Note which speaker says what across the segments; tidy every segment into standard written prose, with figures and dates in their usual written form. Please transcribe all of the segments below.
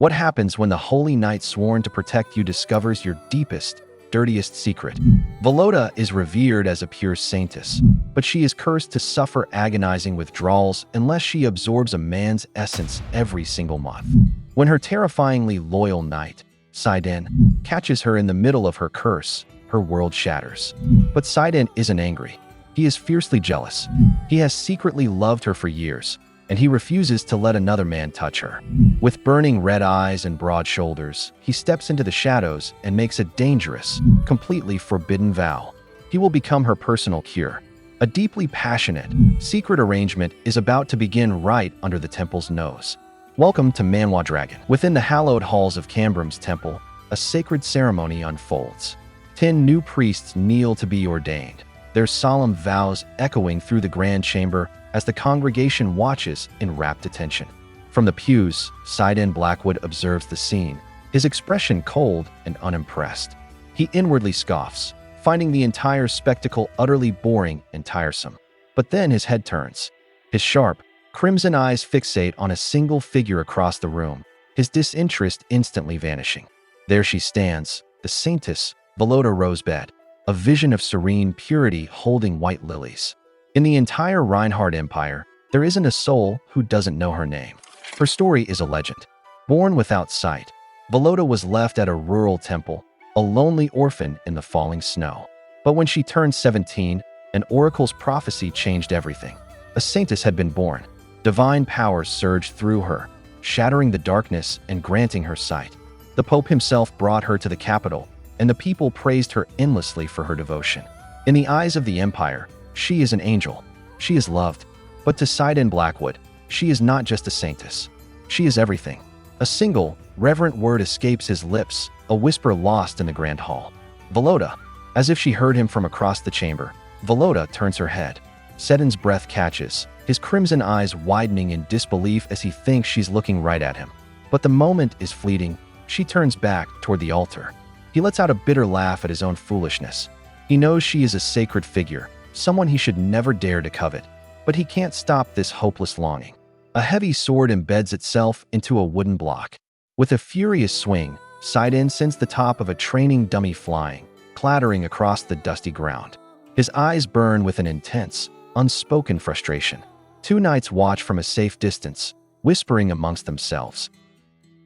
Speaker 1: What happens when the holy knight sworn to protect you discovers your deepest, dirtiest secret? Velotta is revered as a pure saintess, but she is cursed to suffer agonizing withdrawals unless she absorbs a man's essence every single month. When her terrifyingly loyal knight, Saiden, catches her in the middle of her curse, her world shatters. But Saiden isn't angry. He is fiercely jealous. He has secretly loved her for years, and he refuses to let another man touch her. With burning red eyes and broad shoulders, he steps into the shadows and makes a dangerous, completely forbidden vow. He will become her personal cure. A deeply passionate, secret arrangement is about to begin right under the temple's nose. Welcome to Manhwa Dragon. Within the hallowed halls of Cambram's temple, a sacred ceremony unfolds. 10 new priests kneel to be ordained, their solemn vows echoing through the grand chamber as the congregation watches in rapt attention. From the pews, Saiden Blackwood observes the scene, his expression cold and unimpressed. He inwardly scoffs, finding the entire spectacle utterly boring and tiresome. But then his head turns. His sharp, crimson eyes fixate on a single figure across the room, his disinterest instantly vanishing. There she stands, the Saintess, Velotta Rosebeth, a vision of serene purity holding white lilies. In the entire Renhardt Empire, there isn't a soul who doesn't know her name. Her story is a legend. Born without sight, Velotta was left at a rural temple, a lonely orphan in the falling snow. But when she turned 17, an oracle's prophecy changed everything. A saintess had been born. Divine power surged through her, shattering the darkness and granting her sight. The Pope himself brought her to the capital, and the people praised her endlessly for her devotion. In the eyes of the Empire, she is an angel. She is loved. But to Saiden Blackwood, she is not just a saintess. She is everything. A single, reverent word escapes his lips, a whisper lost in the grand hall. Velotta. As if she heard him from across the chamber, Velotta turns her head. Saiden's breath catches, his crimson eyes widening in disbelief as he thinks she's looking right at him. But the moment is fleeting. She turns back toward the altar. He lets out a bitter laugh at his own foolishness. He knows she is a sacred figure, someone he should never dare to covet, but he can't stop this hopeless longing. A heavy sword embeds itself into a wooden block. With a furious swing, Saiden sends the top of a training dummy flying, clattering across the dusty ground. His eyes burn with an intense, unspoken frustration. 2 knights watch from a safe distance, whispering amongst themselves.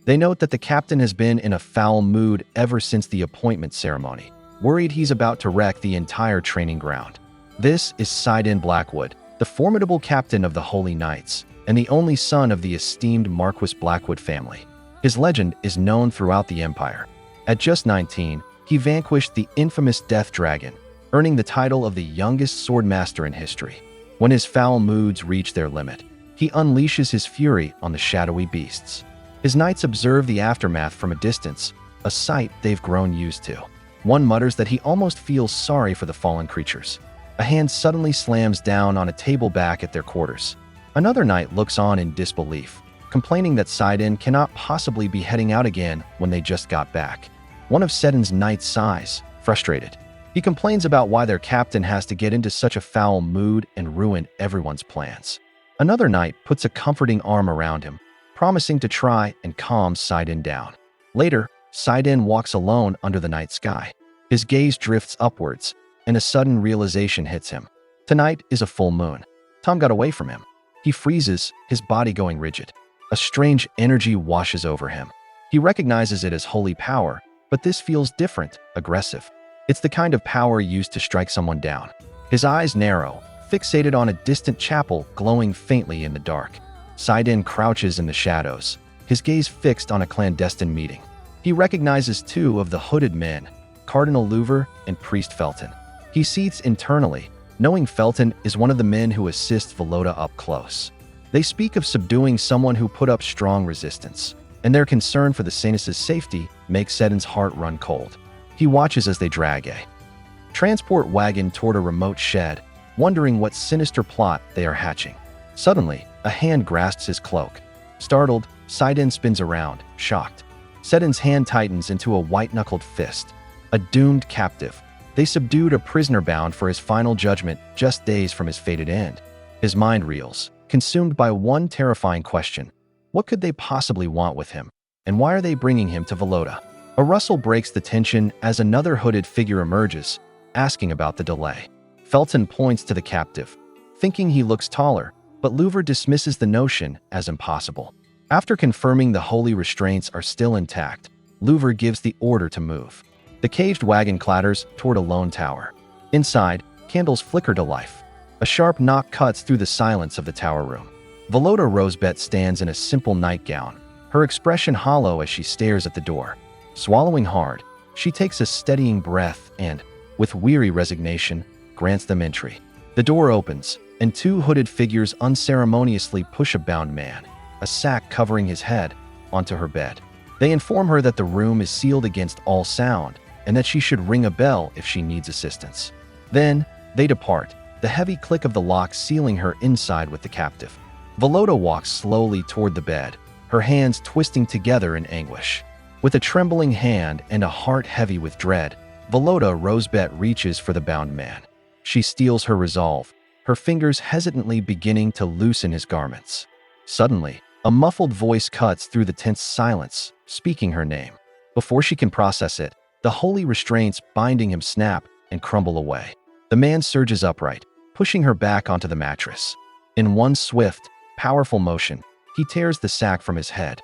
Speaker 1: They note that the captain has been in a foul mood ever since the appointment ceremony, worried he's about to wreck the entire training ground. This is Saiden Blackwood, the formidable captain of the Holy Knights, and the only son of the esteemed Marquis Blackwood family. His legend is known throughout the Empire. At just 19, he vanquished the infamous Death Dragon, earning the title of the youngest swordmaster in history. When his foul moods reach their limit, he unleashes his fury on the shadowy beasts. His knights observe the aftermath from a distance, a sight they've grown used to. One mutters that he almost feels sorry for the fallen creatures. A hand suddenly slams down on a table back at their quarters. Another knight looks on in disbelief, complaining that Saiden cannot possibly be heading out again when they just got back. One of Saiden's knights sighs, frustrated. He complains about why their captain has to get into such a foul mood and ruin everyone's plans. Another knight puts a comforting arm around him, promising to try and calm Saiden down. Later, Saiden walks alone under the night sky. His gaze drifts upwards, and a sudden realization hits him. Tonight is a full moon. Tom got away from him. He freezes, his body going rigid. A strange energy washes over him. He recognizes it as holy power, but this feels different, aggressive. It's the kind of power used to strike someone down. His eyes narrow, fixated on a distant chapel glowing faintly in the dark. Saiden crouches in the shadows, his gaze fixed on a clandestine meeting. He recognizes 2 of the hooded men, Cardinal Louver and Priest Felton. He seethes internally, knowing Felton is one of the men who assists Velotta up close. They speak of subduing someone who put up strong resistance, and their concern for the Saintess's safety makes Saiden's heart run cold. He watches as they drag a transport wagon toward a remote shed, wondering what sinister plot they are hatching. Suddenly, a hand grasps his cloak. Startled, Saiden spins around, shocked. Saiden's hand tightens into a white-knuckled fist. A doomed captive. They subdued a prisoner bound for his final judgment just days from his fated end. His mind reels, consumed by one terrifying question. What could they possibly want with him? And why are they bringing him to Velotta? A rustle breaks the tension as another hooded figure emerges, asking about the delay. Felton points to the captive, thinking he looks taller, but Louver dismisses the notion as impossible. After confirming the holy restraints are still intact, Louver gives the order to move. The caged wagon clatters toward a lone tower. Inside, candles flicker to life. A sharp knock cuts through the silence of the tower room. Velotta Rosebeth stands in a simple nightgown, her expression hollow as she stares at the door. Swallowing hard, she takes a steadying breath and, with weary resignation, grants them entry. The door opens, and two hooded figures unceremoniously push a bound man, a sack covering his head, onto her bed. They inform her that the room is sealed against all sound and that she should ring a bell if she needs assistance. Then, they depart, the heavy click of the lock sealing her inside with the captive. Velotta walks slowly toward the bed, her hands twisting together in anguish. With a trembling hand and a heart heavy with dread, Velotta Rosebeth reaches for the bound man. She steels her resolve, her fingers hesitantly beginning to loosen his garments. Suddenly, a muffled voice cuts through the tense silence, speaking her name. Before she can process it, the holy restraints binding him snap and crumble away. The man surges upright, pushing her back onto the mattress. In one swift, powerful motion, he tears the sack from his head.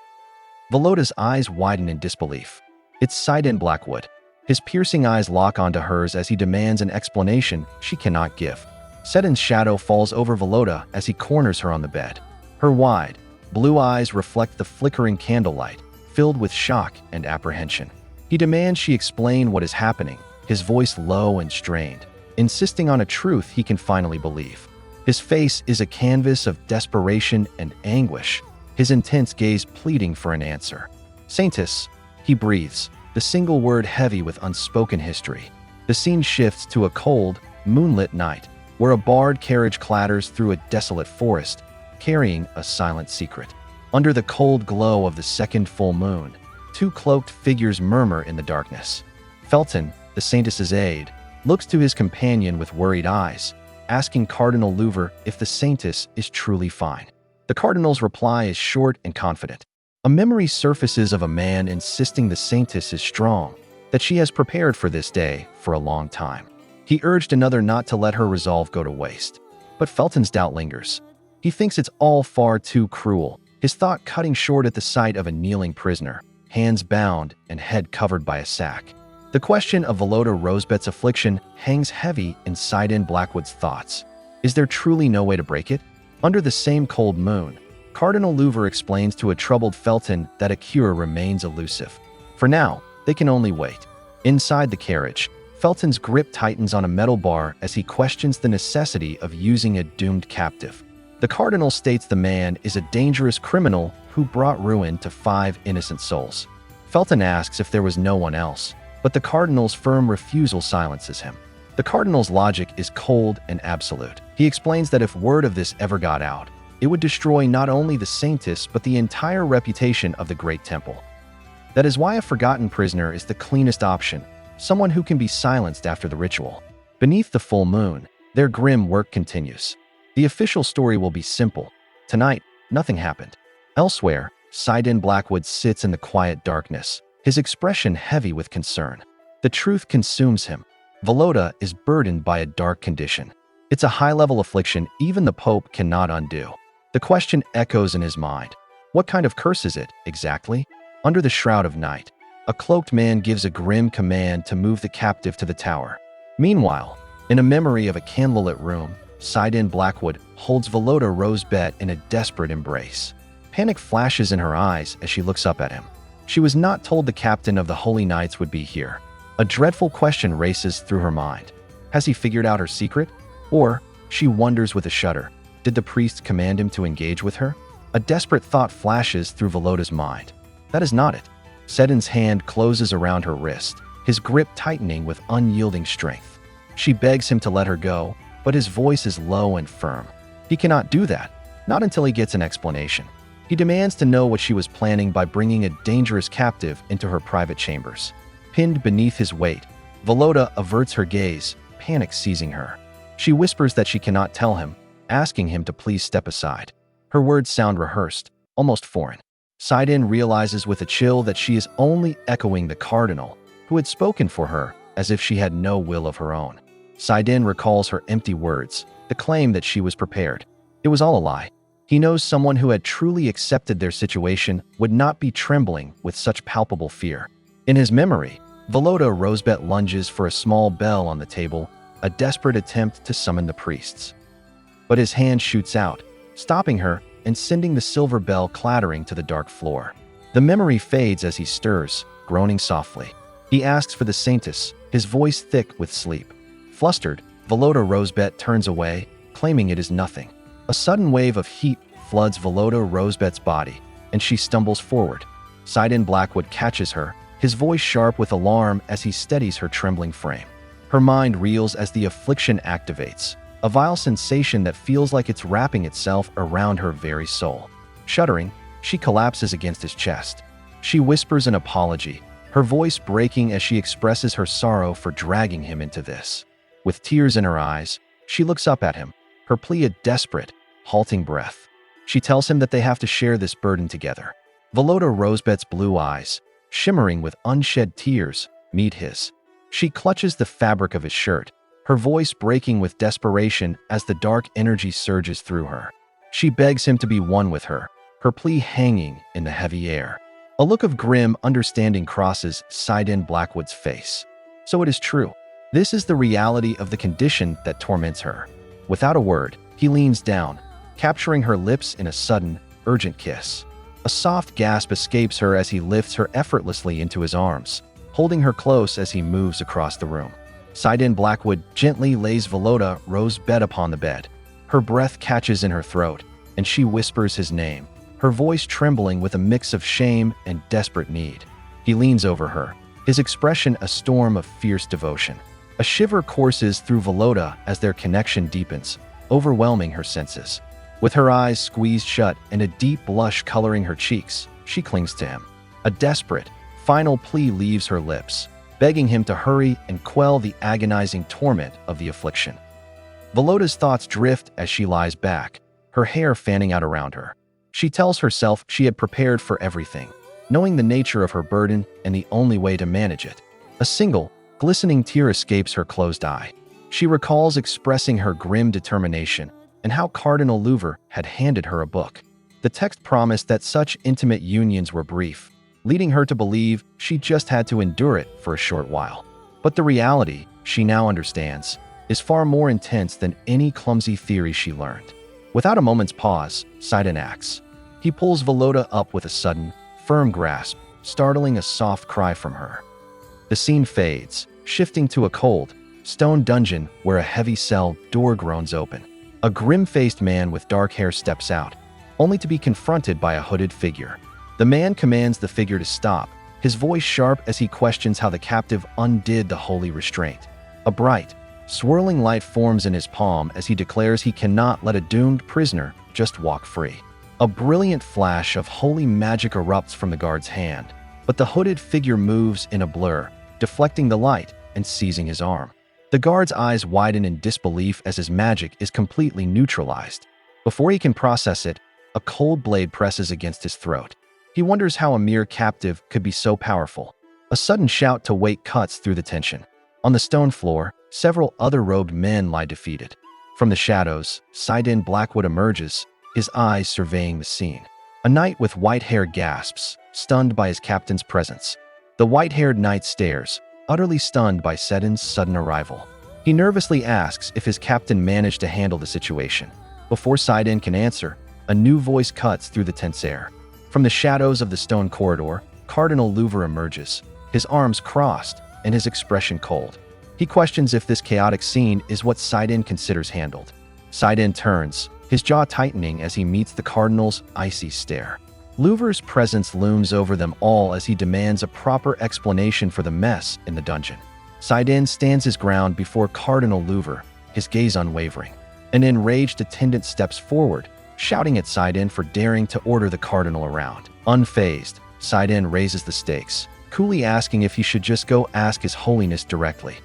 Speaker 1: Velotta's eyes widen in disbelief. It's Saiden Blackwood. His piercing eyes lock onto hers as he demands an explanation she cannot give. Saiden's shadow falls over Velotta as he corners her on the bed. Her wide, blue eyes reflect the flickering candlelight, filled with shock and apprehension. He demands she explain what is happening, his voice low and strained, insisting on a truth he can finally believe. His face is a canvas of desperation and anguish, his intense gaze pleading for an answer. Saintess, he breathes, the single word heavy with unspoken history. The scene shifts to a cold, moonlit night, where a barred carriage clatters through a desolate forest, carrying a silent secret. Under the cold glow of the second full moon, two cloaked figures murmur in the darkness. Felton, the Saintess's aide, looks to his companion with worried eyes, asking Cardinal Louver if the Saintess is truly fine. The Cardinal's reply is short and confident. A memory surfaces of a man insisting the Saintess is strong, that she has prepared for this day for a long time. He urged another not to let her resolve go to waste. But Felton's doubt lingers. He thinks it's all far too cruel, his thought cutting short at the sight of a kneeling prisoner, hands bound and head covered by a sack. The question of Velotta Rosebeth's affliction hangs heavy in Saiden Blackwood's thoughts. Is there truly no way to break it? Under the same cold moon, Cardinal Louver explains to a troubled Felton that a cure remains elusive. For now, they can only wait. Inside the carriage, Felton's grip tightens on a metal bar as he questions the necessity of using a doomed captive. The Cardinal states the man is a dangerous criminal who brought ruin to 5 innocent souls. Felton asks if there was no one else, but the Cardinal's firm refusal silences him. The Cardinal's logic is cold and absolute. He explains that if word of this ever got out, it would destroy not only the Saintess but the entire reputation of the Great Temple. That is why a forgotten prisoner is the cleanest option, someone who can be silenced after the ritual. Beneath the full moon, their grim work continues. The official story will be simple. Tonight, nothing happened. Elsewhere, Saiden Blackwood sits in the quiet darkness, his expression heavy with concern. The truth consumes him. Velotta is burdened by a dark condition. It's a high-level affliction even the Pope cannot undo. The question echoes in his mind. What kind of curse is it, exactly? Under the shroud of night, a cloaked man gives a grim command to move the captive to the tower. Meanwhile, in a memory of a candlelit room, Saiden Blackwood holds Velotta Rosebeth in a desperate embrace. Panic flashes in her eyes as she looks up at him. She was not told the captain of the Holy Knights would be here. A dreadful question races through her mind. Has he figured out her secret? Or, she wonders with a shudder, did the priest command him to engage with her? A desperate thought flashes through Velotta's mind. That is not it. Saiden's hand closes around her wrist, his grip tightening with unyielding strength. She begs him to let her go, but his voice is low and firm. He cannot do that, not until he gets an explanation. He demands to know what she was planning by bringing a dangerous captive into her private chambers. Pinned beneath his weight, Velotta averts her gaze, panic seizing her. She whispers that she cannot tell him, asking him to please step aside. Her words sound rehearsed, almost foreign. Saiden realizes with a chill that she is only echoing the cardinal, who had spoken for her as if she had no will of her own. Saiden recalls her empty words, the claim that she was prepared. It was all a lie. He knows someone who had truly accepted their situation would not be trembling with such palpable fear. In his memory, Velotta Rosebeth lunges for a small bell on the table, a desperate attempt to summon the priests. But his hand shoots out, stopping her and sending the silver bell clattering to the dark floor. The memory fades as he stirs, groaning softly. He asks for the Saintess, his voice thick with sleep. Flustered, Velotta Rosebeth turns away, claiming it is nothing. A sudden wave of heat floods Velotta Rosebeth's body, and she stumbles forward. Saiden Blackwood catches her, his voice sharp with alarm as he steadies her trembling frame. Her mind reels as the affliction activates, a vile sensation that feels like it's wrapping itself around her very soul. Shuddering, she collapses against his chest. She whispers an apology, her voice breaking as she expresses her sorrow for dragging him into this. With tears in her eyes, she looks up at him, her plea a desperate, halting breath. She tells him that they have to share this burden together. Velotta Rosebeth's blue eyes, shimmering with unshed tears, meet his. She clutches the fabric of his shirt, her voice breaking with desperation as the dark energy surges through her. She begs him to be one with her, her plea hanging in the heavy air. A look of grim understanding crosses Saiden Blackwood's face. So it is true. This is the reality of the condition that torments her. Without a word, he leans down, capturing her lips in a sudden, urgent kiss. A soft gasp escapes her as he lifts her effortlessly into his arms, holding her close as he moves across the room. Saiden Blackwood gently lays Velotta Rosebeth upon the bed. Her breath catches in her throat, and she whispers his name, her voice trembling with a mix of shame and desperate need. He leans over her, his expression a storm of fierce devotion. A shiver courses through Velotta as their connection deepens, overwhelming her senses. With her eyes squeezed shut and a deep blush coloring her cheeks, she clings to him. A desperate, final plea leaves her lips, begging him to hurry and quell the agonizing torment of the affliction. Velotta's thoughts drift as she lies back, her hair fanning out around her. She tells herself she had prepared for everything, knowing the nature of her burden and the only way to manage it. A single, glistening tear escapes her closed eye. She recalls expressing her grim determination and how Cardinal Louver had handed her a book. The text promised that such intimate unions were brief, leading her to believe she just had to endure it for a short while. But the reality, she now understands, is far more intense than any clumsy theory she learned. Without a moment's pause, Saiden acts. He pulls Velotta up with a sudden, firm grasp, startling a soft cry from her. The scene fades, shifting to a cold, stone dungeon where a heavy cell door groans open. A grim-faced man with dark hair steps out, only to be confronted by a hooded figure. The man commands the figure to stop, his voice sharp as he questions how the captive undid the holy restraint. A bright, swirling light forms in his palm as he declares he cannot let a doomed prisoner just walk free. A brilliant flash of holy magic erupts from the guard's hand, but the hooded figure moves in a blur, deflecting the light and seizing his arm. The guard's eyes widen in disbelief as his magic is completely neutralized. Before he can process it, a cold blade presses against his throat. He wonders how a mere captive could be so powerful. A sudden shout to wait cuts through the tension. On the stone floor, several other robed men lie defeated. From the shadows, Saiden Blackwood emerges, his eyes surveying the scene. A knight with white hair gasps, stunned by his captain's presence. The white-haired knight stares, utterly stunned by Saiden's sudden arrival. He nervously asks if his captain managed to handle the situation. Before Saiden can answer, a new voice cuts through the tense air. From the shadows of the stone corridor, Cardinal Louver emerges, his arms crossed and his expression cold. He questions if this chaotic scene is what Saiden considers handled. Saiden turns, his jaw tightening as he meets the Cardinal's icy stare. Louver's presence looms over them all as he demands a proper explanation for the mess in the dungeon. Saiden stands his ground before Cardinal Louver, his gaze unwavering. An enraged attendant steps forward, shouting at Saiden for daring to order the Cardinal around. Unfazed, Saiden raises the stakes, coolly asking if he should just go ask His Holiness directly.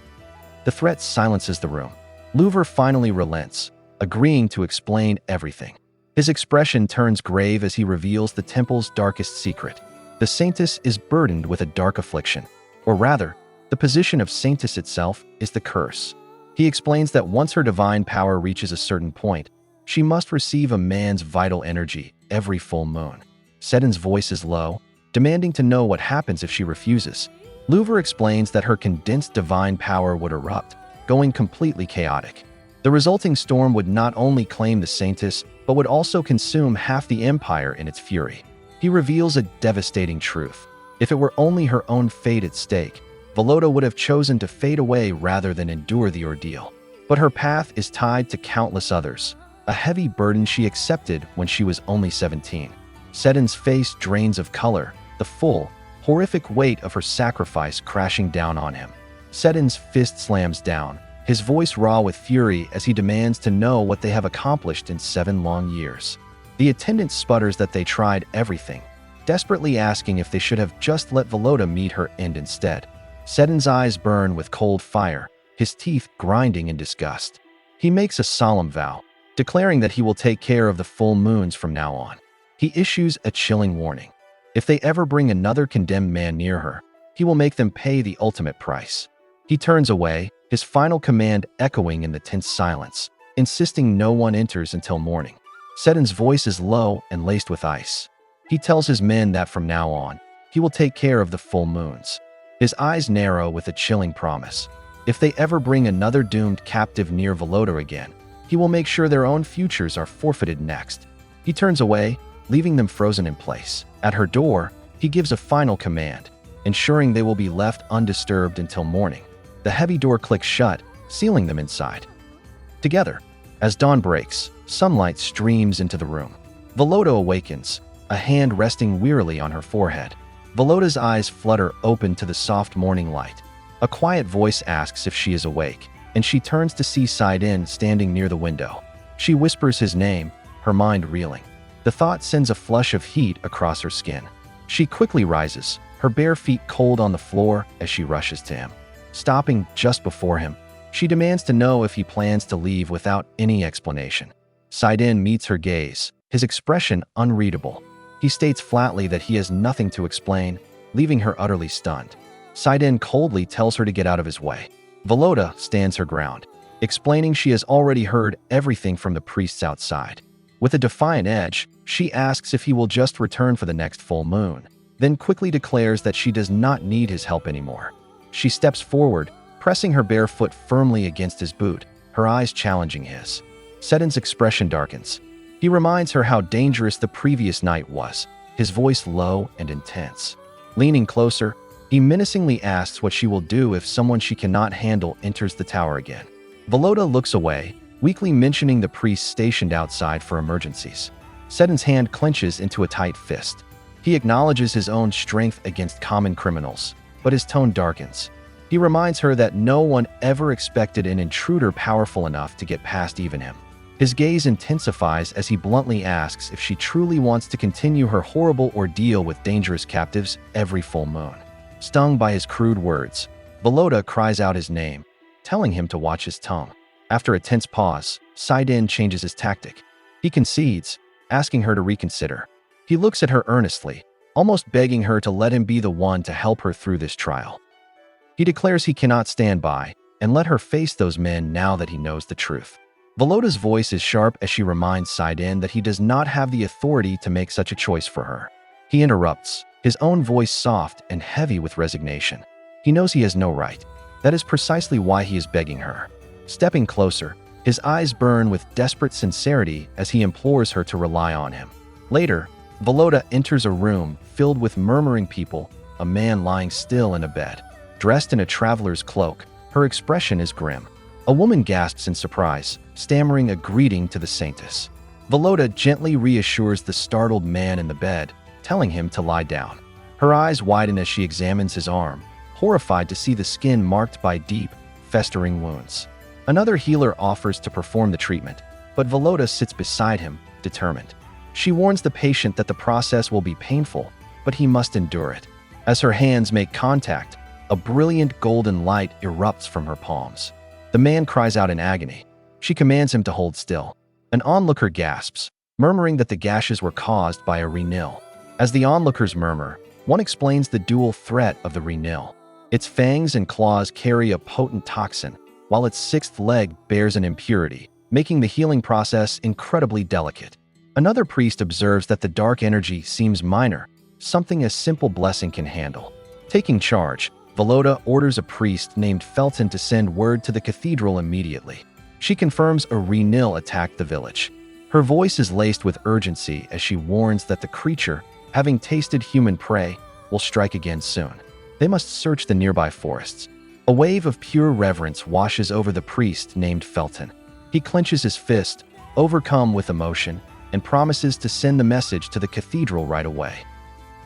Speaker 1: The threat silences the room. Louver finally relents, agreeing to explain everything. His expression turns grave as he reveals the temple's darkest secret. The Saintess is burdened with a dark affliction, or rather, the position of Saintess itself is the curse. He explains that once her divine power reaches a certain point, she must receive a man's vital energy every full moon. Saiden's voice is low, demanding to know what happens if she refuses. Louver explains that her condensed divine power would erupt, going completely chaotic. The resulting storm would not only claim the Saintess, but would also consume half the empire in its fury. He reveals a devastating truth. If it were only her own fate at stake, Velotta would have chosen to fade away rather than endure the ordeal. But her path is tied to countless others, a heavy burden she accepted when she was only 17. Saiden's face drains of color, the full, horrific weight of her sacrifice crashing down on him. Saiden's fist slams down, his voice raw with fury as he demands to know what they have accomplished in 7 long years. The attendant sputters that they tried everything, desperately asking if they should have just let Velotta meet her end instead. Saiden's eyes burn with cold fire, his teeth grinding in disgust. He makes a solemn vow, declaring that he will take care of the full moons from now on. He issues a chilling warning. If they ever bring another condemned man near her, he will make them pay the ultimate price. He turns away, his final command echoing in the tense silence, insisting no one enters until morning. Saiden's voice is low and laced with ice. He tells his men that from now on, he will take care of the full moons. His eyes narrow with a chilling promise. If they ever bring another doomed captive near Velotta again, he will make sure their own futures are forfeited next. He turns away, leaving them frozen in place. At her door, he gives a final command, ensuring they will be left undisturbed until morning. The heavy door clicks shut, sealing them inside. Together, as dawn breaks, sunlight streams into the room. Velotta awakens, a hand resting wearily on her forehead. Velotta's eyes flutter open to the soft morning light. A quiet voice asks if she is awake, and she turns to see Saiden standing near the window. She whispers his name, her mind reeling. The thought sends a flush of heat across her skin. She quickly rises, her bare feet cold on the floor as she rushes to him. Stopping just before him, she demands to know if he plans to leave without any explanation. Saiden meets her gaze, his expression unreadable. He states flatly that he has nothing to explain, leaving her utterly stunned. Saiden coldly tells her to get out of his way. Velotta stands her ground, explaining she has already heard everything from the priests outside. With a defiant edge, she asks if he will just return for the next full moon, then quickly declares that she does not need his help anymore. She steps forward, pressing her bare foot firmly against his boot, her eyes challenging his. Saiden's expression darkens. He reminds her how dangerous the previous night was, his voice low and intense. Leaning closer, he menacingly asks what she will do if someone she cannot handle enters the tower again. Velotta looks away, weakly mentioning the priests stationed outside for emergencies. Saiden's hand clenches into a tight fist. He acknowledges his own strength against common criminals, but his tone darkens. He reminds her that no one ever expected an intruder powerful enough to get past even him. His gaze intensifies as he bluntly asks if she truly wants to continue her horrible ordeal with dangerous captives every full moon. Stung by his crude words, Velotta cries out his name, telling him to watch his tongue. After a tense pause, Saiden changes his tactic. He concedes, asking her to reconsider. He looks at her earnestly, almost begging her to let him be the one to help her through this trial. He declares he cannot stand by and let her face those men now that he knows the truth. Velotta's voice is sharp as she reminds Saiden that he does not have the authority to make such a choice for her. He interrupts, his own voice soft and heavy with resignation. He knows he has no right. That is precisely why he is begging her. Stepping closer, his eyes burn with desperate sincerity as he implores her to rely on him. Later, Velotta enters a room filled with murmuring people, a man lying still in a bed. Dressed in a traveler's cloak, her expression is grim. A woman gasps in surprise, stammering a greeting to the Saintess. Velotta gently reassures the startled man in the bed, telling him to lie down. Her eyes widen as she examines his arm, horrified to see the skin marked by deep, festering wounds. Another healer offers to perform the treatment, but Velotta sits beside him, determined. She warns the patient that the process will be painful, but he must endure it. As her hands make contact, a brilliant golden light erupts from her palms. The man cries out in agony. She commands him to hold still. An onlooker gasps, murmuring that the gashes were caused by a Renil. As the onlookers murmur, one explains the dual threat of the Renil. Its fangs and claws carry a potent toxin, while its sixth leg bears an impurity, making the healing process incredibly delicate. Another priest observes that the dark energy seems minor, something a simple blessing can handle. Taking charge, Velotta orders a priest named Felton to send word to the cathedral immediately. She confirms a Renil attacked the village. Her voice is laced with urgency as she warns that the creature, having tasted human prey, will strike again soon. They must search the nearby forests. A wave of pure reverence washes over the priest named Felton. He clenches his fist, overcome with emotion, and promises to send the message to the cathedral right away.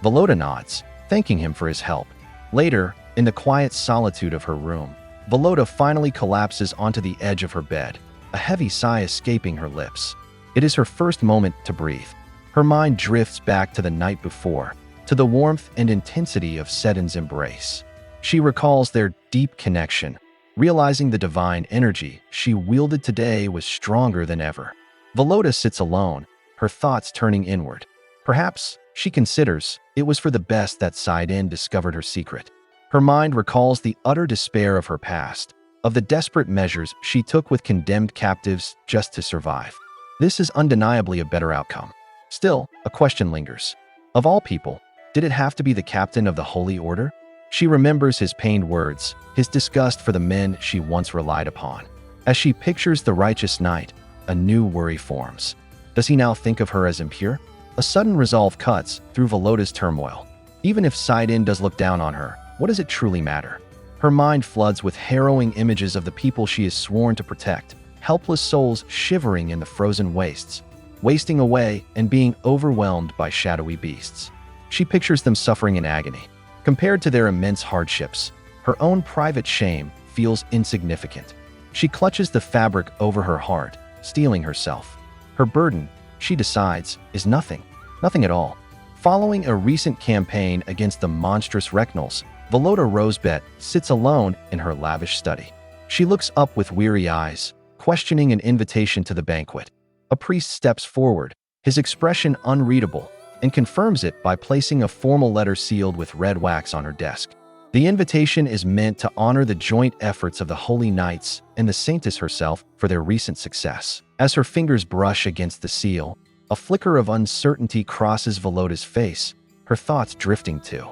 Speaker 1: Velotta nods, thanking him for his help. Later, in the quiet solitude of her room, Velotta finally collapses onto the edge of her bed, a heavy sigh escaping her lips. It is her first moment to breathe. Her mind drifts back to the night before, to the warmth and intensity of Saiden's embrace. She recalls their deep connection, realizing the divine energy she wielded today was stronger than ever. Velotta sits alone, her thoughts turning inward. Perhaps, she considers, it was for the best that Saiden discovered her secret. Her mind recalls the utter despair of her past, of the desperate measures she took with condemned captives just to survive. This is undeniably a better outcome. Still, a question lingers. Of all people, did it have to be the captain of the Holy Order? She remembers his pained words, his disgust for the men she once relied upon. As she pictures the righteous knight, a new worry forms. Does he now think of her as impure? A sudden resolve cuts through Velotta's turmoil. Even if Saiden does look down on her, what does it truly matter? Her mind floods with harrowing images of the people she is sworn to protect, helpless souls shivering in the frozen wastes, wasting away and being overwhelmed by shadowy beasts. She pictures them suffering in agony. Compared to their immense hardships, her own private shame feels insignificant. She clutches the fabric over her heart, steeling herself. Her burden, she decides, is nothing at all. Following a recent campaign against the monstrous Rechnals, Velotta Rosebeth sits alone in her lavish study. She looks up with weary eyes, questioning an invitation to the banquet. A priest steps forward, his expression unreadable, and confirms it by placing a formal letter sealed with red wax on her desk. The invitation is meant to honor the joint efforts of the Holy Knights and the Saintess herself for their recent success. As her fingers brush against the seal, a flicker of uncertainty crosses Velotta's face, her thoughts drifting to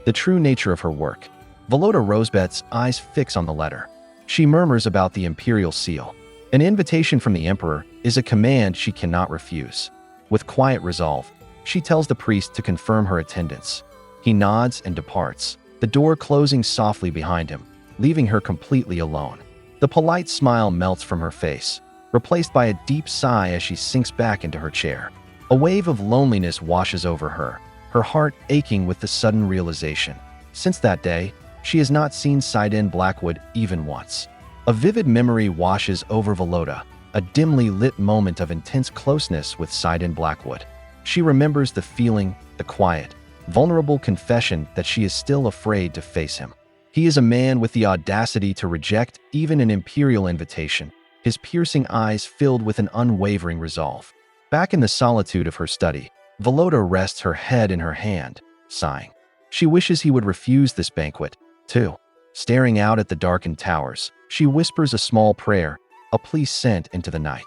Speaker 1: the true nature of her work. Velotta Rosebeth's eyes fix on the letter. She murmurs about the imperial seal. An invitation from the emperor is a command she cannot refuse. With quiet resolve, she tells the priest to confirm her attendance. He nods and departs, the door closing softly behind him, leaving her completely alone. The polite smile melts from her face, replaced by a deep sigh as she sinks back into her chair. A wave of loneliness washes over her, her heart aching with the sudden realization. Since that day, she has not seen Saiden Blackwood even once. A vivid memory washes over Velotta, a dimly lit moment of intense closeness with Saiden Blackwood. She remembers the feeling, the quiet, vulnerable confession that she is still afraid to face him. He is a man with the audacity to reject even an imperial invitation, his piercing eyes filled with an unwavering resolve. Back in the solitude of her study, Velotta rests her head in her hand, sighing. She wishes he would refuse this banquet, too. Staring out at the darkened towers, she whispers a small prayer, a plea sent into the night.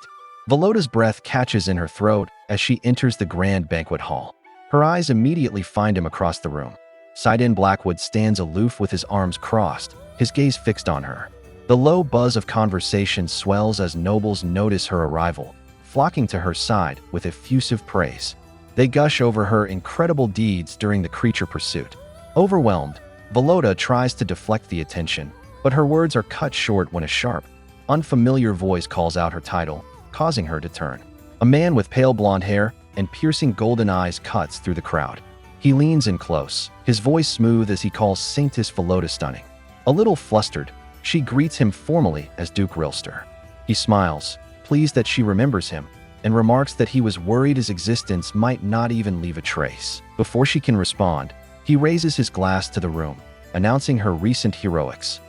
Speaker 1: Velotta's breath catches in her throat as she enters the grand banquet hall. Her eyes immediately find him across the room. Saiden Blackwood stands aloof with his arms crossed, his gaze fixed on her. The low buzz of conversation swells as nobles notice her arrival, flocking to her side with effusive praise. They gush over her incredible deeds during the creature pursuit. Overwhelmed, Velotta tries to deflect the attention, but her words are cut short when a sharp, unfamiliar voice calls out her title, causing her to turn. A man with pale blonde hair and piercing golden eyes cuts through the crowd. He leans in close, his voice smooth as he calls Saintess Velotta Stunning. A little flustered, she greets him formally as Duke Rilster. He smiles, pleased that she remembers him, and remarks that he was worried his existence might not even leave a trace. Before she can respond, he raises his glass to the room, announcing her recent heroics.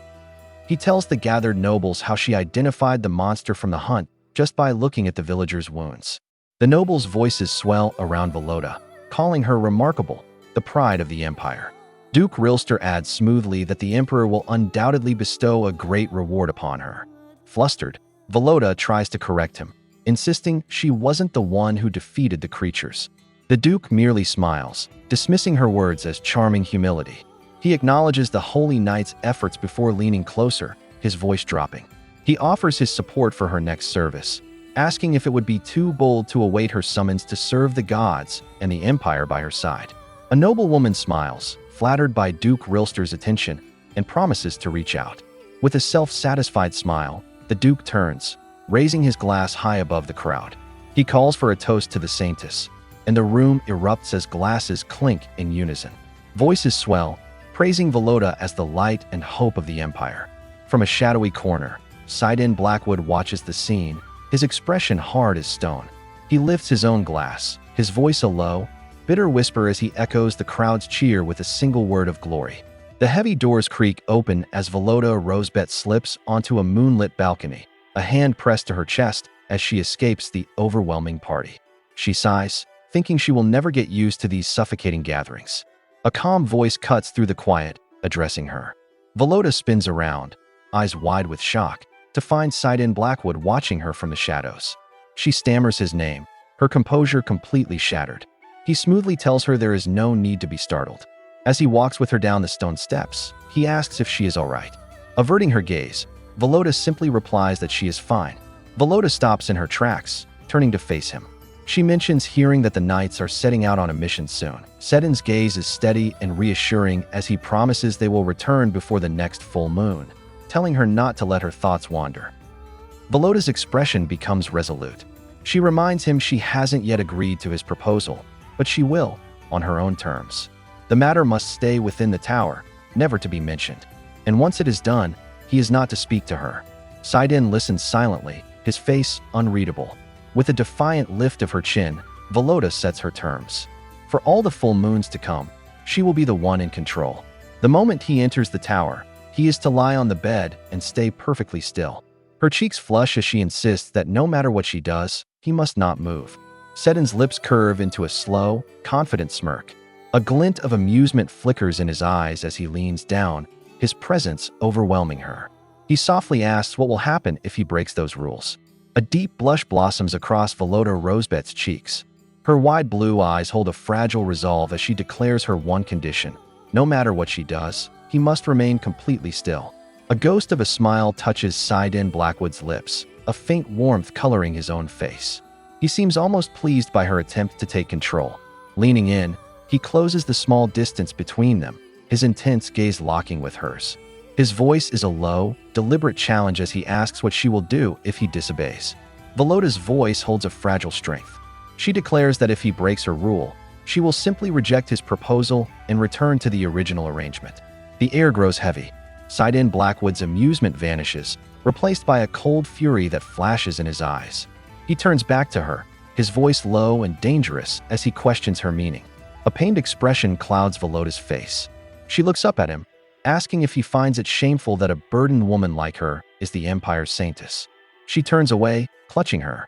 Speaker 1: He tells the gathered nobles how she identified the monster from the hunt just by looking at the villagers' wounds. The nobles' voices swell around Velotta, calling her remarkable, the pride of the empire. Duke Rilster adds smoothly that the emperor will undoubtedly bestow a great reward upon her. Flustered, Velotta tries to correct him, insisting she wasn't the one who defeated the creatures. The Duke merely smiles, dismissing her words as charming humility. He acknowledges the Holy Knight's efforts before leaning closer, his voice dropping. He offers his support for her next service, asking if it would be too bold to await her summons to serve the gods and the Empire by her side. A noblewoman smiles, flattered by Duke Rilster's attention, and promises to reach out. With a self-satisfied smile, the Duke turns, raising his glass high above the crowd. He calls for a toast to the Saintess, and the room erupts as glasses clink in unison. Voices swell, praising Velotta as the light and hope of the Empire. From a shadowy corner, Saiden Blackwood watches the scene, his expression hard as stone. He lifts his own glass, his voice a low, bitter whisper as he echoes the crowd's cheer with a single word of glory. The heavy doors creak open as Velotta Rosebeth slips onto a moonlit balcony, a hand pressed to her chest as she escapes the overwhelming party. She sighs, thinking she will never get used to these suffocating gatherings. A calm voice cuts through the quiet, addressing her. Velotta spins around, eyes wide with shock, to find Saiden Blackwood watching her from the shadows. She stammers his name, her composure completely shattered. He smoothly tells her there is no need to be startled. As he walks with her down the stone steps, he asks if she is all right. Averting her gaze, Velotta simply replies that she is fine. Velotta stops in her tracks, turning to face him. She mentions hearing that the knights are setting out on a mission soon. Saiden's gaze is steady and reassuring as he promises they will return before the next full moon, telling her not to let her thoughts wander. Velotta's expression becomes resolute. She reminds him she hasn't yet agreed to his proposal, but she will, on her own terms. The matter must stay within the tower, never to be mentioned. And once it is done, he is not to speak to her. Saiden listens silently, his face unreadable. With a defiant lift of her chin, Velotta sets her terms. For all the full moons to come, she will be the one in control. The moment he enters the tower, he is to lie on the bed and stay perfectly still. Her cheeks flush as she insists that no matter what she does, he must not move. Saiden's lips curve into a slow, confident smirk. A glint of amusement flickers in his eyes as he leans down, his presence overwhelming her. He softly asks what will happen if he breaks those rules. A deep blush blossoms across Velotta Rosebeth's cheeks. Her wide blue eyes hold a fragile resolve as she declares her one condition. No matter what she does, he must remain completely still. A ghost of a smile touches Saiden Blackwood's lips, a faint warmth coloring his own face. He seems almost pleased by her attempt to take control. Leaning in, he closes the small distance between them, his intense gaze locking with hers. His voice is a low, deliberate challenge as he asks what she will do if he disobeys. Velotta's voice holds a fragile strength. She declares that if he breaks her rule, she will simply reject his proposal and return to the original arrangement. The air grows heavy. Saiden Blackwood's amusement vanishes, replaced by a cold fury that flashes in his eyes. He turns back to her, his voice low and dangerous as he questions her meaning. A pained expression clouds Velotta's face. She looks up at him, asking if he finds it shameful that a burdened woman like her is the Empire's Saintess. She turns away, clutching her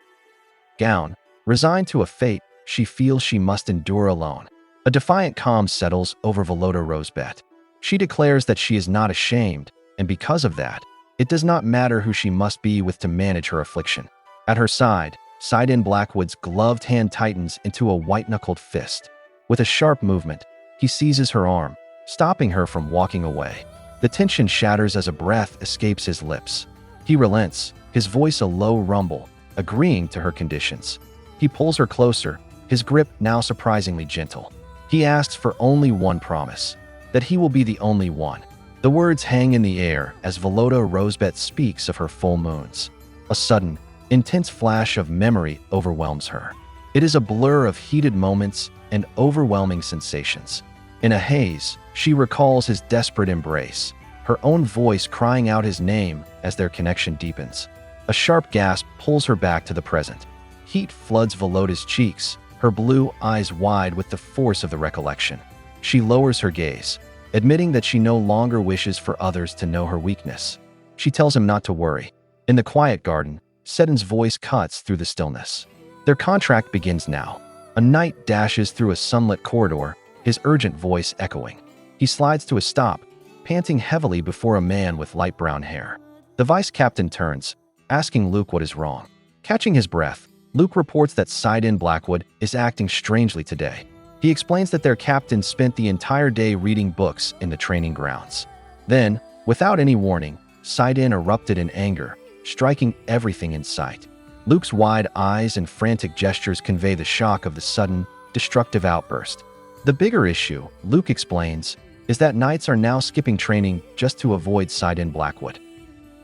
Speaker 1: gown. Resigned to a fate she feels she must endure alone. A defiant calm settles over Velotta Rosebeth. She declares that she is not ashamed, and because of that, it does not matter who she must be with to manage her affliction. At her side, Saiden Blackwood's gloved hand tightens into a white-knuckled fist. With a sharp movement, he seizes her arm, stopping her from walking away. The tension shatters as a breath escapes his lips. He relents, his voice a low rumble, agreeing to her conditions. He pulls her closer, his grip now surprisingly gentle. He asks for only one promise, that he will be the only one. The words hang in the air as Velotta Rosebeth speaks of her full moons. A sudden, intense flash of memory overwhelms her. It is a blur of heated moments and overwhelming sensations. In a haze, she recalls his desperate embrace, her own voice crying out his name as their connection deepens. A sharp gasp pulls her back to the present. Heat floods Velotta's cheeks, her blue eyes wide with the force of the recollection. She lowers her gaze, admitting that she no longer wishes for others to know her weakness. She tells him not to worry. In the quiet garden, Saiden's voice cuts through the stillness. Their contract begins now. A knight dashes through a sunlit corridor, his urgent voice echoing. He slides to a stop, panting heavily before a man with light brown hair. The vice captain turns, asking Luke what is wrong. Catching his breath, Luke reports that Saiden Blackwood is acting strangely today. He explains that their captain spent the entire day reading books in the training grounds. Then, without any warning, Saiden erupted in anger, striking everything in sight. Luke's wide eyes and frantic gestures convey the shock of the sudden, destructive outburst. The bigger issue, Luke explains, is that knights are now skipping training just to avoid Saiden Blackwood.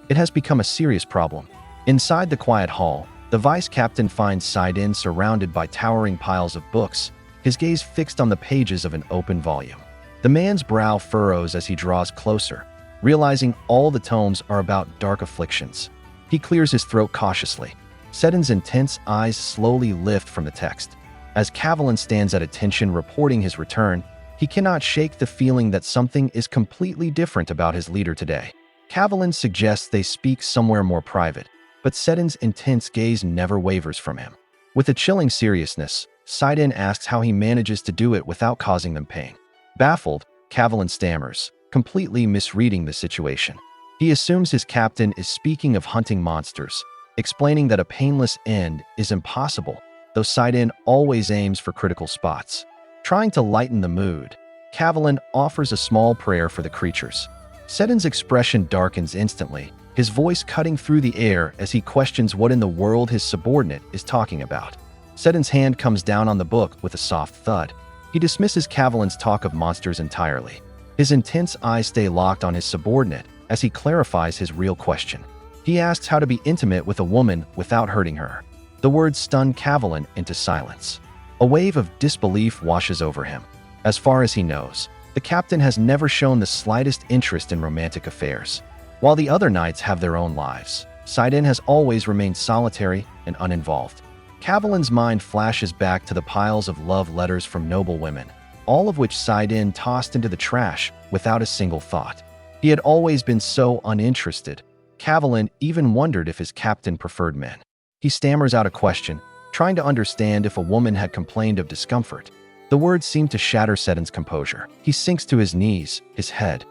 Speaker 1: It has become a serious problem. Inside the quiet hall, the vice captain finds Saiden surrounded by towering piles of books, his gaze fixed on the pages of an open volume. The man's brow furrows as he draws closer, realizing all the tomes are about dark afflictions. He clears his throat cautiously. Saiden's intense eyes slowly lift from the text. As Kavalan stands at attention reporting his return, he cannot shake the feeling that something is completely different about his leader today. Kavalan suggests they speak somewhere more private, but Saiden's intense gaze never wavers from him. With a chilling seriousness, Saiden asks how he manages to do it without causing them pain. Baffled, Kavalan stammers, completely misreading the situation. He assumes his captain is speaking of hunting monsters, explaining that a painless end is impossible, though Saiden always aims for critical spots. Trying to lighten the mood, Kavalan offers a small prayer for the creatures. Saiden's expression darkens instantly, his voice cutting through the air as he questions what in the world his subordinate is talking about. Saiden's hand comes down on the book with a soft thud. He dismisses Kavalan's talk of monsters entirely. His intense eyes stay locked on his subordinate as he clarifies his real question. He asks how to be intimate with a woman without hurting her. The words stun Kavalan into silence. A wave of disbelief washes over him. As far as he knows, the captain has never shown the slightest interest in romantic affairs. While the other knights have their own lives, Saiden has always remained solitary and uninvolved. Kavalan's mind flashes back to the piles of love letters from noble women, all of which Saiden tossed into the trash without a single thought. He had always been so uninterested. Kavalan even wondered if his captain preferred men. He stammers out a question, trying to understand if a woman had complained of discomfort. The words seem to shatter Saiden's composure. He sinks to his knees, his head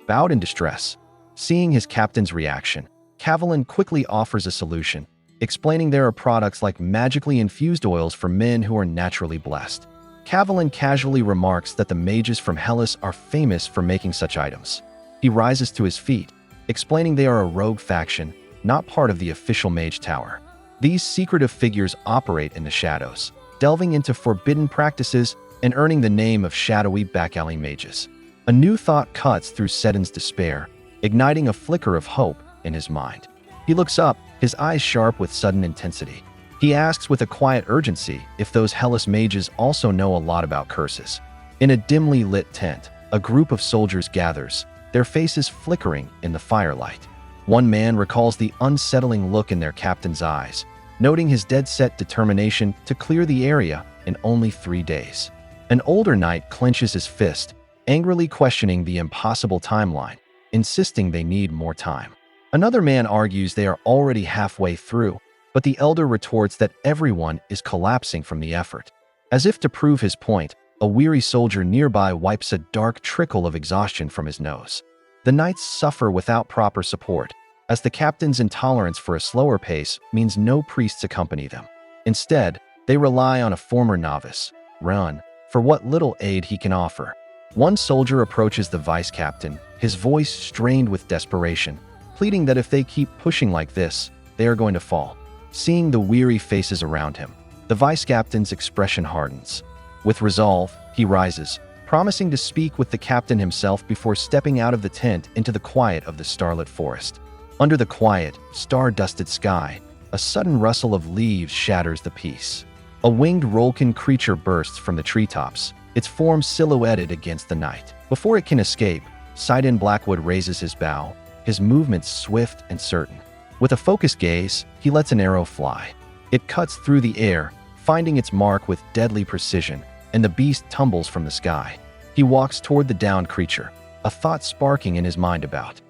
Speaker 1: bowed in distress. Seeing his captain's reaction, Kavalan quickly offers a solution, explaining there are products like magically infused oils for men who are naturally blessed. Kavalan casually remarks that the mages from Hellas are famous for making such items. He rises to his feet, explaining they are a rogue faction, not part of the official mage tower. These secretive figures operate in the shadows, delving into forbidden practices and earning the name of shadowy back-alley mages. A new thought cuts through Saiden's despair, igniting a flicker of hope in his mind. He looks up, his eyes sharp with sudden intensity. He asks with a quiet urgency if those Hellas mages also know a lot about curses. In a dimly lit tent, a group of soldiers gathers, their faces flickering in the firelight. One man recalls the unsettling look in their captain's eyes, noting his dead-set determination to clear the area in only 3 days. An older knight clenches his fist, angrily questioning the impossible timeline, insisting they need more time. Another man argues they are already halfway through, but the elder retorts that everyone is collapsing from the effort. As if to prove his point, a weary soldier nearby wipes a dark trickle of exhaustion from his nose. The knights suffer without proper support, as the captain's intolerance for a slower pace means no priests accompany them. Instead, they rely on a former novice, Ren, for what little aid he can offer. One soldier approaches the vice captain, his voice strained with desperation, pleading that if they keep pushing like this, they are going to fall. Seeing the weary faces around him, the vice captain's expression hardens. With resolve, he rises, promising to speak with the captain himself before stepping out of the tent into the quiet of the starlit forest. Under the quiet, star-dusted sky, a sudden rustle of leaves shatters the peace. A winged Rolkin creature bursts from the treetops, its form silhouetted against the night. Before it can escape, Saiden Blackwood raises his bow, his movements swift and certain. With a focused gaze, he lets an arrow fly. It cuts through the air, finding its mark with deadly precision, and the beast tumbles from the sky. He walks toward the downed creature, a thought sparking in his mind about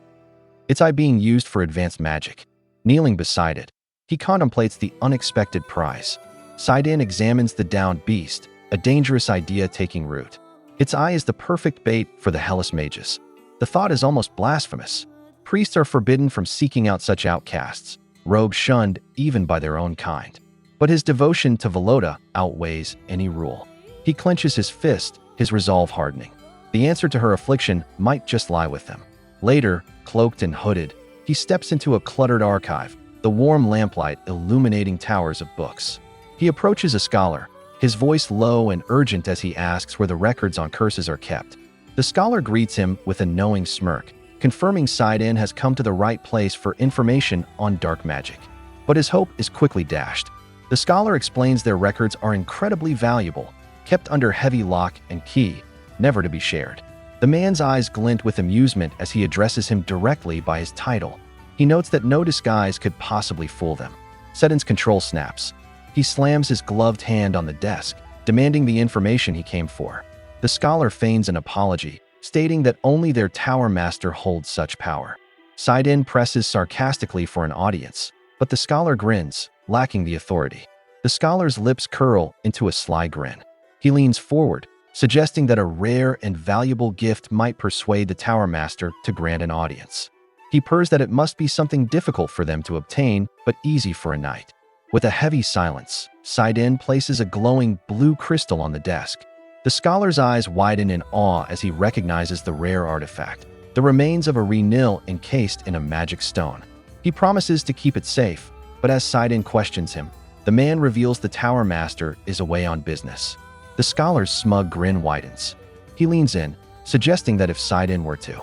Speaker 1: its eye being used for advanced magic. Kneeling beside it, he contemplates the unexpected prize. Saiden examines the downed beast, a dangerous idea taking root. Its eye is the perfect bait for the hellish mages. The thought is almost blasphemous. Priests are forbidden from seeking out such outcasts, rogues shunned even by their own kind. But his devotion to Velotta outweighs any rule. He clenches his fist, his resolve hardening. The answer to her affliction might just lie with them. Later, cloaked and hooded, he steps into a cluttered archive, the warm lamplight illuminating towers of books. He approaches a scholar, his voice low and urgent as he asks where the records on curses are kept. The scholar greets him with a knowing smirk, confirming Saiden has come to the right place for information on dark magic. But his hope is quickly dashed. The scholar explains their records are incredibly valuable, kept under heavy lock and key, never to be shared. The man's eyes glint with amusement as he addresses him directly by his title. He notes that no disguise could possibly fool them. Saiden's control snaps. He slams his gloved hand on the desk, demanding the information he came for. The scholar feigns an apology, stating that only their tower master holds such power. Saiden presses sarcastically for an audience, but the scholar grins, lacking the authority. The scholar's lips curl into a sly grin. He leans forward, suggesting that a rare and valuable gift might persuade the tower master to grant an audience. He purrs that it must be something difficult for them to obtain, but easy for a night. With a heavy silence, Saiden places a glowing blue crystal on the desk. The scholar's eyes widen in awe as he recognizes the rare artifact, the remains of a renil encased in a magic stone. He promises to keep it safe, but as Saiden questions him, the man reveals the tower master is away on business. The scholar's smug grin widens. He leans in, suggesting that if Saiden were to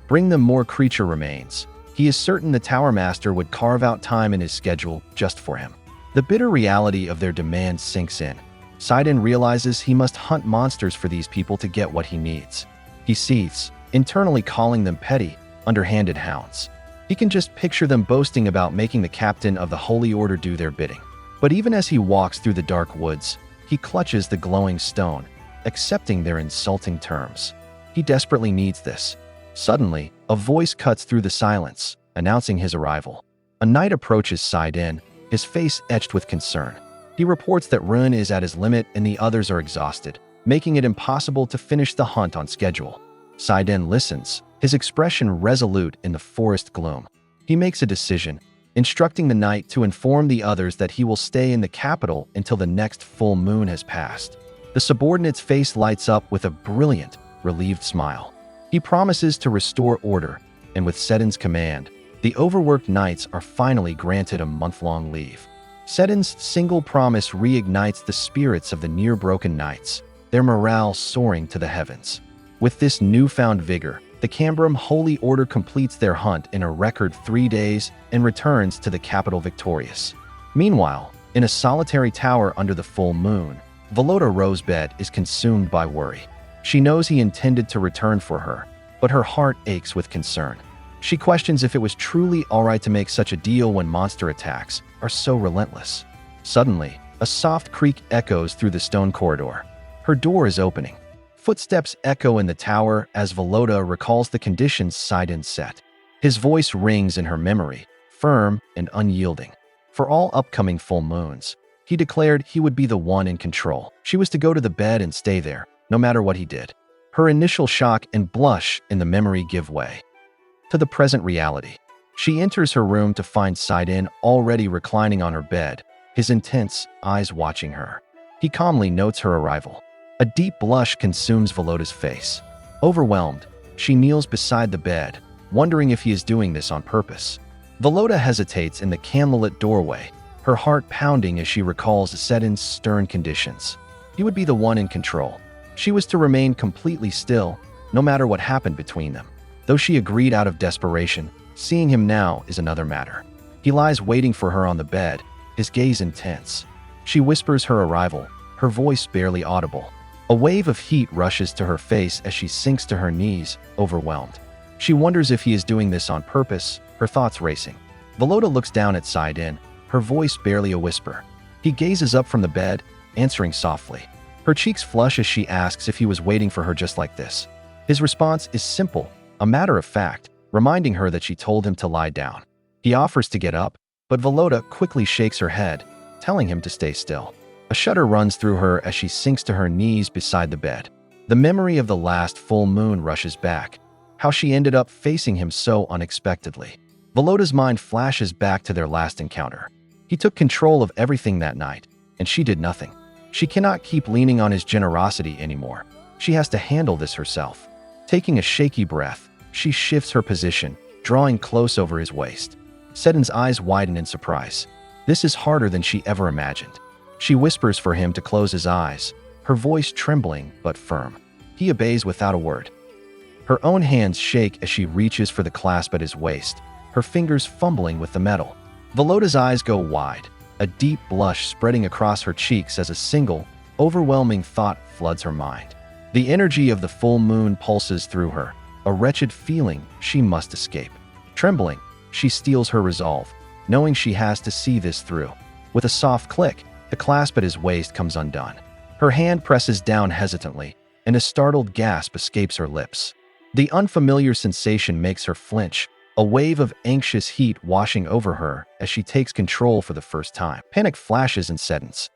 Speaker 1: bring them more creature remains, he is certain the tower master would carve out time in his schedule just for him. The bitter reality of their demand sinks in. Saiden realizes he must hunt monsters for these people to get what he needs. He seethes, internally calling them petty, underhanded hounds. He can just picture them boasting about making the captain of the Holy Order do their bidding. But even as he walks through the dark woods, he clutches the glowing stone, accepting their insulting terms. He desperately needs this. Suddenly, a voice cuts through the silence, announcing his arrival. A knight approaches Saiden, his face etched with concern. He reports that Run is at his limit and the others are exhausted, making it impossible to finish the hunt on schedule. Saiden listens, his expression resolute in the forest gloom. He makes a decision, instructing the knight to inform the others that he will stay in the capital until the next full moon has passed. The subordinate's face lights up with a brilliant, relieved smile. He promises to restore order, and with Saiden's command, the overworked knights are finally granted a month-long leave. Saiden's single promise reignites the spirits of the near-broken knights, their morale soaring to the heavens. With this newfound vigor, the Cambram Holy Order completes their hunt in a record 3 days and returns to the capital victorious. Meanwhile, in a solitary tower under the full moon, Velotta Rosebeth is consumed by worry. She knows he intended to return for her, but her heart aches with concern. She questions if it was truly alright to make such a deal when monster attacks are so relentless. Suddenly, a soft creak echoes through the stone corridor. Her door is opening. Footsteps echo in the tower as Velotta recalls the conditions Saiden set. His voice rings in her memory, firm and unyielding. For all upcoming full moons, he declared he would be the one in control. She was to go to the bed and stay there, no matter what he did. Her initial shock and blush in the memory give way to the present reality. She enters her room to find Saiden already reclining on her bed, his intense eyes watching her. He calmly notes her arrival. A deep blush consumes Velotta's face. Overwhelmed, she kneels beside the bed, wondering if he is doing this on purpose. Velotta hesitates in the candlelit doorway, her heart pounding as she recalls Saiden's stern conditions. He would be the one in control. She was to remain completely still, no matter what happened between them. Though she agreed out of desperation, seeing him now is another matter. He lies waiting for her on the bed, his gaze intense. She whispers her arrival, her voice barely audible. A wave of heat rushes to her face as she sinks to her knees, overwhelmed. She wonders if he is doing this on purpose, her thoughts racing. Velotta looks down at Saiden, her voice barely a whisper. He gazes up from the bed, answering softly. Her cheeks flush as she asks if he was waiting for her just like this. His response is simple, a matter of fact, reminding her that she told him to lie down. He offers to get up, but Velotta quickly shakes her head, telling him to stay still. A shudder runs through her as she sinks to her knees beside the bed. The memory of the last full moon rushes back, how she ended up facing him so unexpectedly. Velotta's mind flashes back to their last encounter. He took control of everything that night, and she did nothing. She cannot keep leaning on his generosity anymore. She has to handle this herself. Taking a shaky breath, she shifts her position, drawing close over his waist. Saiden's eyes widen in surprise. This is harder than she ever imagined. She whispers for him to close his eyes, her voice trembling but firm. He obeys without a word. Her own hands shake as she reaches for the clasp at his waist, her fingers fumbling with the metal. Velotta's eyes go wide, a deep blush spreading across her cheeks as a single, overwhelming thought floods her mind. The energy of the full moon pulses through her, a wretched feeling she must escape. Trembling, she steels her resolve, knowing she has to see this through. With a soft click, the clasp at his waist comes undone. Her hand presses down hesitantly, and a startled gasp escapes her lips. The unfamiliar sensation makes her flinch, a wave of anxious heat washing over her as she takes control for the first time. Panic flashes in Saiden's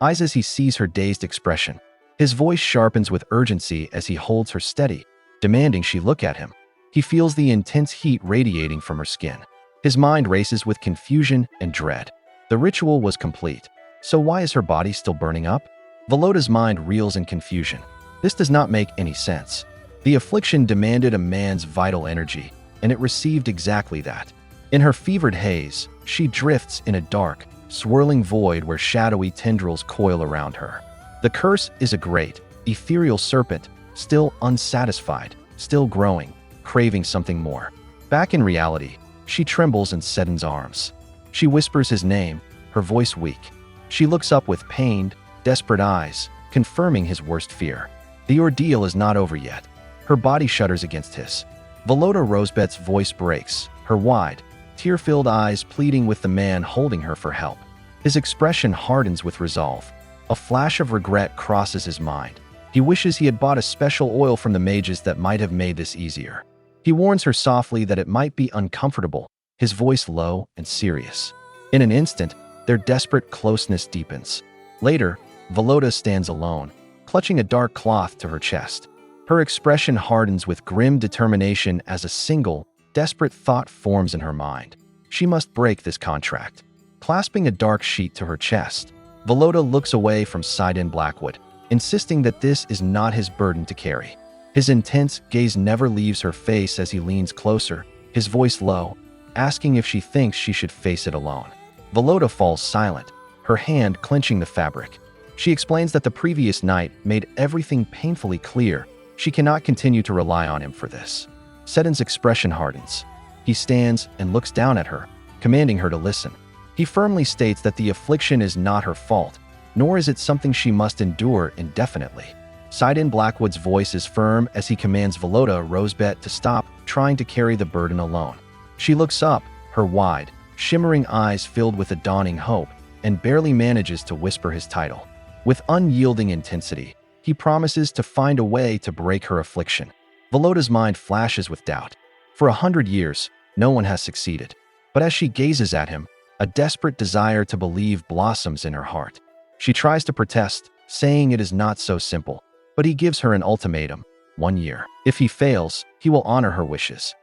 Speaker 1: eyes as he sees her dazed expression. His voice sharpens with urgency as he holds her steady, demanding she look at him. He feels the intense heat radiating from her skin. His mind races with confusion and dread. The ritual was complete, so why is her body still burning up? Velotta's mind reels in confusion. This does not make any sense. The affliction demanded a man's vital energy, and it received exactly that. In her fevered haze, she drifts in a dark, swirling void where shadowy tendrils coil around her. The curse is a great, ethereal serpent, still unsatisfied, still growing, craving something more. Back in reality, she trembles in Saiden's arms. She whispers his name, her voice weak. She looks up with pained, desperate eyes, confirming his worst fear. The ordeal is not over yet. Her body shudders against his. Velotta Rosebeth's voice breaks, her wide, tear-filled eyes pleading with the man holding her for help. His expression hardens with resolve. A flash of regret crosses his mind. He wishes he had bought a special oil from the mages that might have made this easier. He warns her softly that it might be uncomfortable, his voice low and serious. In an instant, their desperate closeness deepens. Later, Velotta stands alone, clutching a dark cloth to her chest. Her expression hardens with grim determination as a single, desperate thought forms in her mind. She must break this contract. Clasping a dark sheet to her chest, Velotta looks away from Saiden Blackwood, insisting that this is not his burden to carry. His intense gaze never leaves her face as he leans closer, his voice low, asking if she thinks she should face it alone. Velotta falls silent, her hand clenching the fabric. She explains that the previous night made everything painfully clear. She cannot continue to rely on him for this. Saiden's expression hardens. He stands and looks down at her, commanding her to listen. He firmly states that the affliction is not her fault, nor is it something she must endure indefinitely. Saiden Blackwood's voice is firm as he commands Velotta Rosebeth to stop trying to carry the burden alone. She looks up, her wide, shimmering eyes filled with a dawning hope, and barely manages to whisper his title. With unyielding intensity, he promises to find a way to break her affliction. Velotta's mind flashes with doubt. For 100 years, no one has succeeded. But as she gazes at him, a desperate desire to believe blossoms in her heart. She tries to protest, saying it is not so simple, but he gives her an ultimatum: 1 year. If he fails, he will honor her wishes.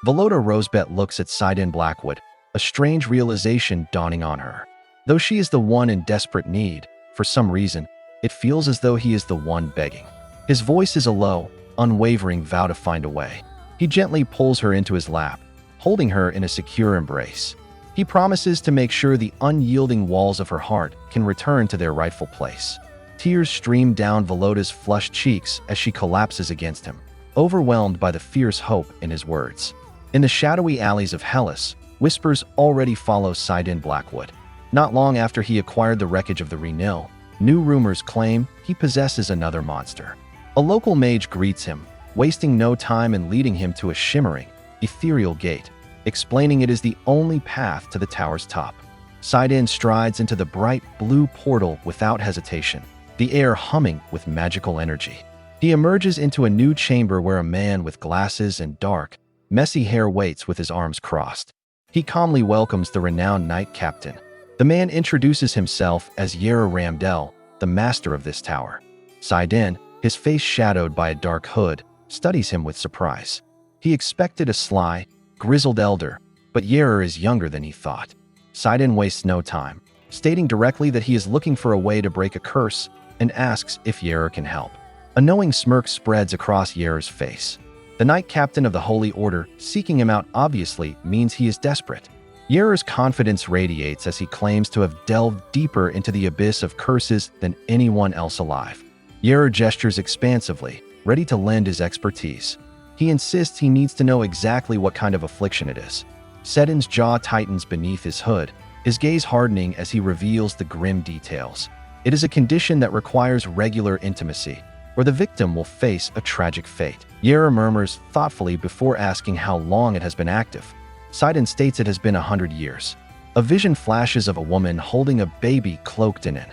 Speaker 1: Velotta Rosebeth looks at Saiden Blackwood, a strange realization dawning on her. Though she is the one in desperate need, for some reason, it feels as though he is the one begging. His voice is a low, unwavering vow to find a way. He gently pulls her into his lap, holding her in a secure embrace. He promises to make sure the unyielding walls of her heart can return to their rightful place. Tears stream down Velotta's flushed cheeks as she collapses against him, overwhelmed by the fierce hope in his words. In the shadowy alleys of Hellas, whispers already follow Saiden Blackwood. Not long after he acquired the wreckage of the Renil, new rumors claim he possesses another monster. A local mage greets him, wasting no time in leading him to a shimmering, ethereal gate, explaining it is the only path to the tower's top. Saiden strides into the bright blue portal without hesitation, the air humming with magical energy. He emerges into a new chamber where a man with glasses and dark, messy hair waits with his arms crossed. He calmly welcomes the renowned knight captain. The man introduces himself as Yera Ramdel, the master of this tower. Saiden, his face shadowed by a dark hood, studies him with surprise. He expected a sly, grizzled elder, but Yera is younger than he thought. Saiden wastes no time, stating directly that he is looking for a way to break a curse and asks if Yera can help. A knowing smirk spreads across Yera's face. The Knight Captain of the Holy Order seeking him out obviously means he is desperate. Yera's confidence radiates as he claims to have delved deeper into the abyss of curses than anyone else alive. Yera gestures expansively, ready to lend his expertise. He insists he needs to know exactly what kind of affliction it is. Saiden's jaw tightens beneath his hood, his gaze hardening as he reveals the grim details. It is a condition that requires regular intimacy, or the victim will face a tragic fate. Yera murmurs thoughtfully before asking how long it has been active. Saiden states it has been 100 years. A vision flashes of a woman holding a baby cloaked in an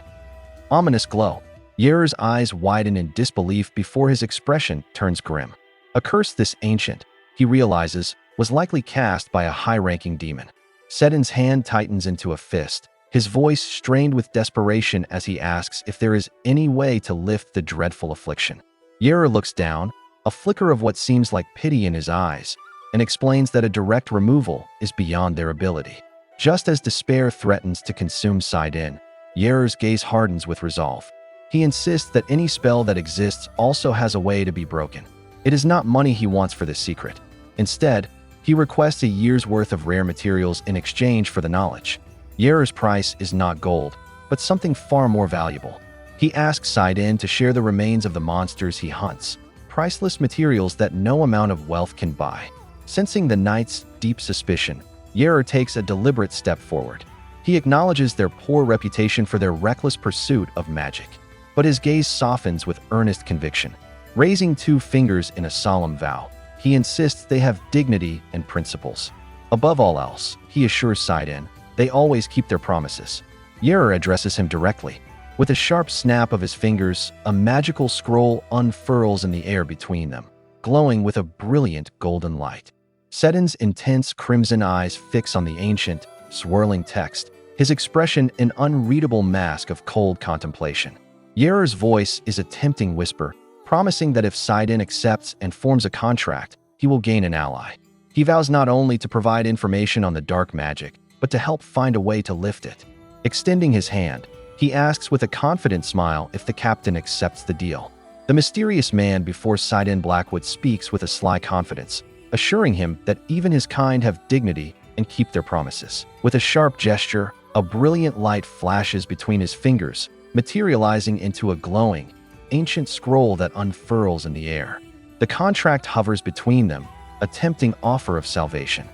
Speaker 1: ominous glow. Yera's eyes widen in disbelief before his expression turns grim. A curse this ancient, he realizes, was likely cast by a high-ranking demon. Saiden's hand tightens into a fist, his voice strained with desperation as he asks if there is any way to lift the dreadful affliction. Yera looks down, a flicker of what seems like pity in his eyes, and explains that a direct removal is beyond their ability. Just as despair threatens to consume Saiden, Yera's gaze hardens with resolve. He insists that any spell that exists also has a way to be broken. It is not money he wants for this secret. Instead, he requests a year's worth of rare materials in exchange for the knowledge. Yera's price is not gold, but something far more valuable. He asks Saiden to share the remains of the monsters he hunts, priceless materials that no amount of wealth can buy. Sensing the knight's deep suspicion, Yera takes a deliberate step forward. He acknowledges their poor reputation for their reckless pursuit of magic, but his gaze softens with earnest conviction. Raising 2 fingers in a solemn vow, he insists they have dignity and principles. Above all else, he assures Saiden, they always keep their promises. Yera addresses him directly. With a sharp snap of his fingers, a magical scroll unfurls in the air between them, glowing with a brilliant golden light. Saiden's intense crimson eyes fix on the ancient, swirling text, his expression an unreadable mask of cold contemplation. Yera's voice is a tempting whisper, promising that if Saiden accepts and forms a contract, he will gain an ally. He vows not only to provide information on the dark magic, but to help find a way to lift it. Extending his hand, he asks with a confident smile if the captain accepts the deal. The mysterious man before Saiden Blackwood speaks with a sly confidence, assuring him that even his kind have dignity and keep their promises. With a sharp gesture, a brilliant light flashes between his fingers, materializing into a glowing, ancient scroll that unfurls in the air. The contract hovers between them, a tempting offer of salvation.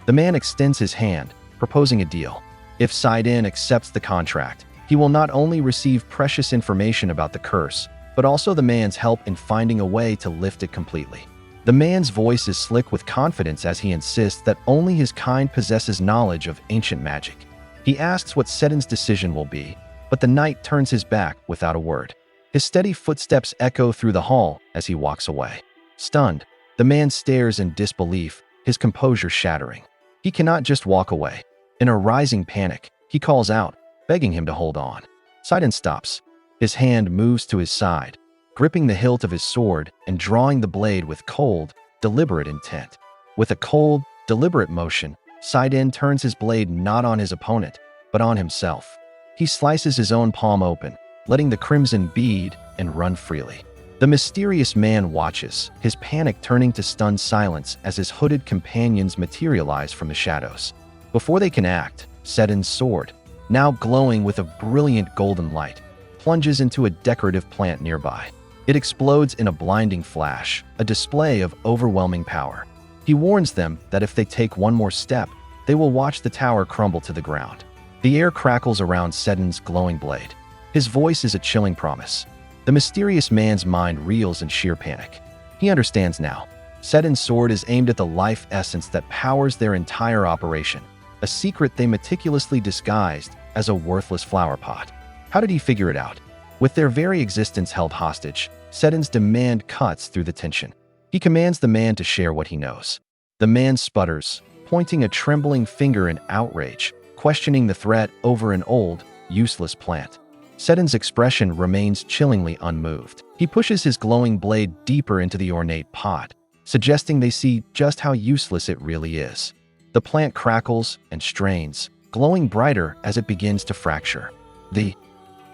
Speaker 1: The man extends his hand, proposing a deal. If Saiden accepts the contract, he will not only receive precious information about the curse, but also the man's help in finding a way to lift it completely. The man's voice is slick with confidence as he insists that only his kind possesses knowledge of ancient magic. He asks what Saiden's decision will be, but the knight turns his back without a word. His steady footsteps echo through the hall as he walks away. Stunned, the man stares in disbelief, his composure shattering. He cannot just walk away. In a rising panic, he calls out, begging him to hold on. Saiden stops. His hand moves to his side, gripping the hilt of his sword and drawing the blade with cold, deliberate intent. With a cold, deliberate motion, Saiden turns his blade not on his opponent, but on himself. He slices his own palm open, letting the crimson bead and run freely. The mysterious man watches, his panic turning to stunned silence as his hooded companions materialize from the shadows. Before they can act, Saiden's sword, now glowing with a brilliant golden light, plunges into a decorative plant nearby. It explodes in a blinding flash, a display of overwhelming power. He warns them that if they take one more step, they will watch the tower crumble to the ground. The air crackles around Saiden's glowing blade. His voice is a chilling promise. The mysterious man's mind reels in sheer panic. He understands now. Saiden's sword is aimed at the life essence that powers their entire operation, a secret they meticulously disguised as a worthless flower pot. How did he figure it out? With their very existence held hostage, Saiden's demand cuts through the tension. He commands the man to share what he knows. The man sputters, pointing a trembling finger in outrage, questioning the threat over an old, useless plant. Saiden's expression remains chillingly unmoved. He pushes his glowing blade deeper into the ornate pot, suggesting they see just how useless it really is. The plant crackles and strains, glowing brighter as it begins to fracture. The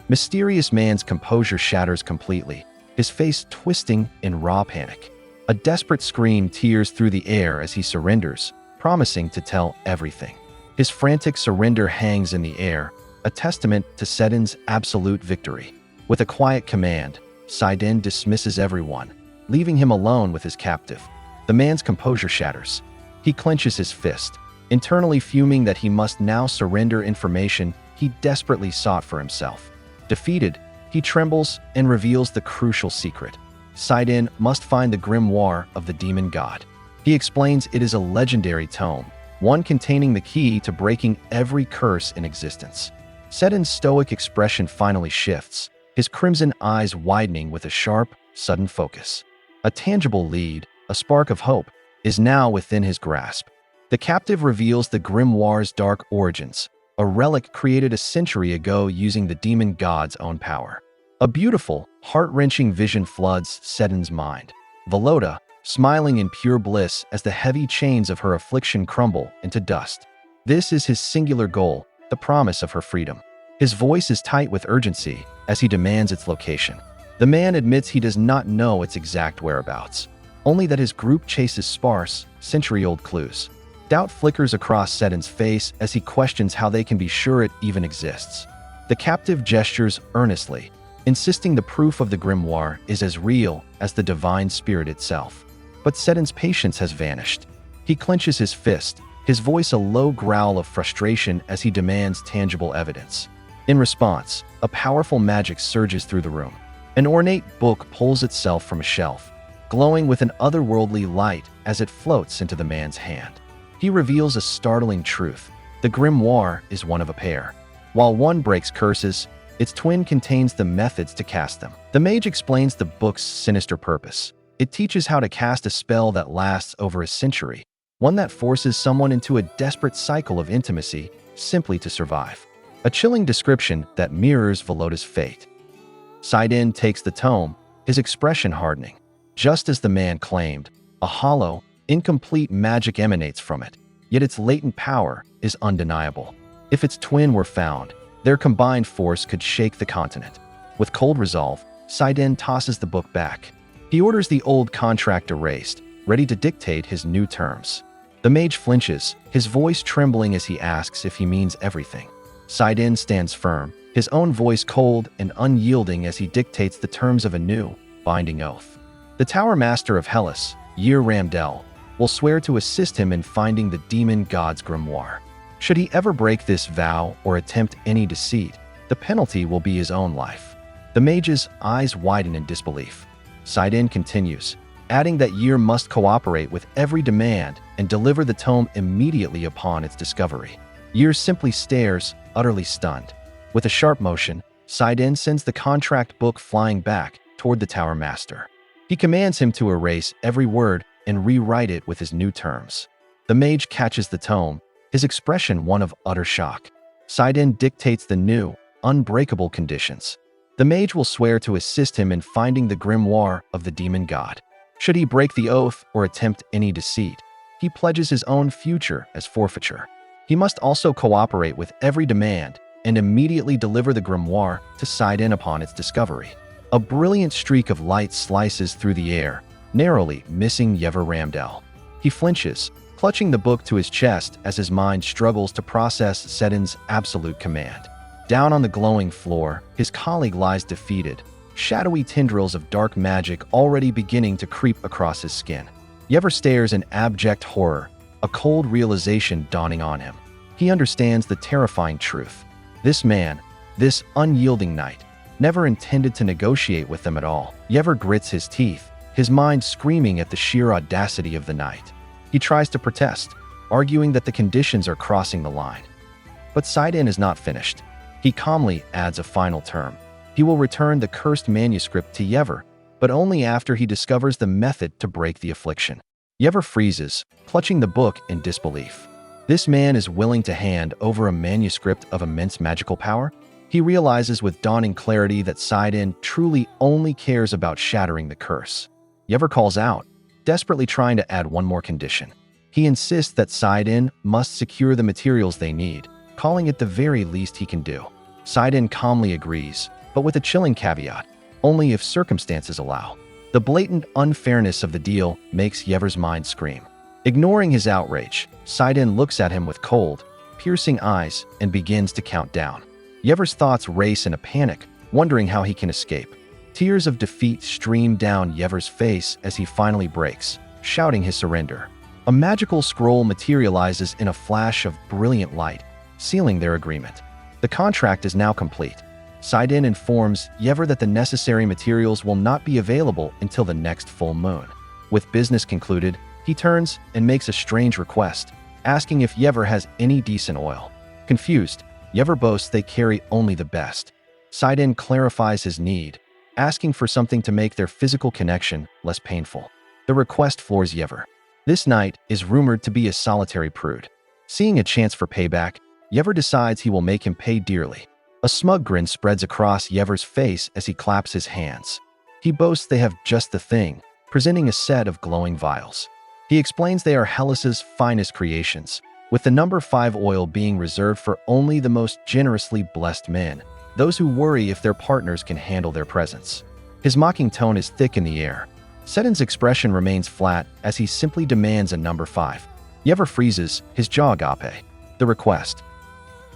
Speaker 1: mysterious man's composure shatters completely, his face twisting in raw panic. A desperate scream tears through the air as he surrenders, promising to tell everything. His frantic surrender hangs in the air, a testament to Saiden's absolute victory. With a quiet command, Saiden dismisses everyone, leaving him alone with his captive. The man's composure shatters. He clenches his fist, internally fuming that he must now surrender information he desperately sought for himself. Defeated, he trembles and reveals the crucial secret. Saiden must find the grimoire of the demon god. He explains it is a legendary tome, one containing the key to breaking every curse in existence. Saiden's stoic expression finally shifts, his crimson eyes widening with a sharp, sudden focus. A tangible lead, a spark of hope, is now within his grasp. The captive reveals the grimoire's dark origins, a relic created a century ago using the demon god's own power. A beautiful, heart-wrenching vision floods Saiden's mind. Velotta, smiling in pure bliss as the heavy chains of her affliction crumble into dust. This is his singular goal, the promise of her freedom. His voice is tight with urgency as he demands its location. The man admits he does not know its exact whereabouts, only that his group chases sparse, century-old clues. Doubt flickers across Saiden's face as he questions how they can be sure it even exists. The captive gestures earnestly, insisting the proof of the grimoire is as real as the divine spirit itself. But Saiden's patience has vanished. He clenches his fist, his voice a low growl of frustration as he demands tangible evidence. In response, a powerful magic surges through the room. An ornate book pulls itself from a shelf, glowing with an otherworldly light as it floats into the man's hand. He reveals a startling truth. The grimoire is one of a pair. While one breaks curses, its twin contains the methods to cast them. The mage explains the book's sinister purpose. It teaches how to cast a spell that lasts over a century, one that forces someone into a desperate cycle of intimacy simply to survive. A chilling description that mirrors Velotta's fate. Saiden takes the tome, his expression hardening. Just as the man claimed, a hollow, incomplete magic emanates from it, yet its latent power is undeniable. If its twin were found, their combined force could shake the continent. With cold resolve, Saiden tosses the book back. He orders the old contract erased, ready to dictate his new terms. The mage flinches, his voice trembling as he asks if he means everything. Saiden stands firm, his own voice cold and unyielding as he dictates the terms of a new, binding oath. The Tower Master of Hellas, Yer Ramdel, will swear to assist him in finding the demon god's grimoire. Should he ever break this vow or attempt any deceit, the penalty will be his own life. The mage's eyes widen in disbelief. Saiden continues, adding that Yer must cooperate with every demand and deliver the tome immediately upon its discovery. Yer simply stares, utterly stunned. With a sharp motion, Saiden sends the contract book flying back toward the Tower Master. He commands him to erase every word and rewrite it with his new terms. The mage catches the tome, his expression one of utter shock. Saiden dictates the new, unbreakable conditions. The mage will swear to assist him in finding the grimoire of the demon god. Should he break the oath or attempt any deceit, he pledges his own future as forfeiture. He must also cooperate with every demand and immediately deliver the grimoire to Saiden upon its discovery. A brilliant streak of light slices through the air, narrowly missing Yer Ramdel. He flinches, clutching the book to his chest as his mind struggles to process Saiden's absolute command. Down on the glowing floor, his colleague lies defeated, shadowy tendrils of dark magic already beginning to creep across his skin. Yer stares in abject horror, a cold realization dawning on him. He understands the terrifying truth. This man, this unyielding knight, never intended to negotiate with them at all. Yer grits his teeth, his mind screaming at the sheer audacity of the knight. He tries to protest, arguing that the conditions are crossing the line. But Saiden is not finished. He calmly adds a final term. He will return the cursed manuscript to Yer, but only after he discovers the method to break the affliction. Yer freezes, clutching the book in disbelief. This man is willing to hand over a manuscript of immense magical power? He realizes with dawning clarity that Saiden truly only cares about shattering the curse. Yever calls out, desperately trying to add one more condition. He insists that Saiden must secure the materials they need, calling it the very least he can do. Saiden calmly agrees, but with a chilling caveat, only if circumstances allow. The blatant unfairness of the deal makes Yever's mind scream. Ignoring his outrage, Saiden looks at him with cold, piercing eyes and begins to count down. Yever's thoughts race in a panic, wondering how he can escape. Tears of defeat stream down Yever's face as he finally breaks, shouting his surrender. A magical scroll materializes in a flash of brilliant light, sealing their agreement. The contract is now complete. Saiden informs Yever that the necessary materials will not be available until the next full moon. With business concluded, he turns and makes a strange request, asking if Yever has any decent oil. Confused, Yever boasts they carry only the best. Saiden clarifies his need, asking for something to make their physical connection less painful. The request floors Yever. This knight is rumored to be a solitary prude. Seeing a chance for payback, Yever decides he will make him pay dearly. A smug grin spreads across Yever's face as he claps his hands. He boasts they have just the thing, presenting a set of glowing vials. He explains they are Hellas's finest creations, with the number 5 oil being reserved for only the most generously blessed men, those who worry if their partners can handle their presence. His mocking tone is thick in the air. Saiden's expression remains flat as he simply demands a number 5. Yever freezes, his jaw agape. The request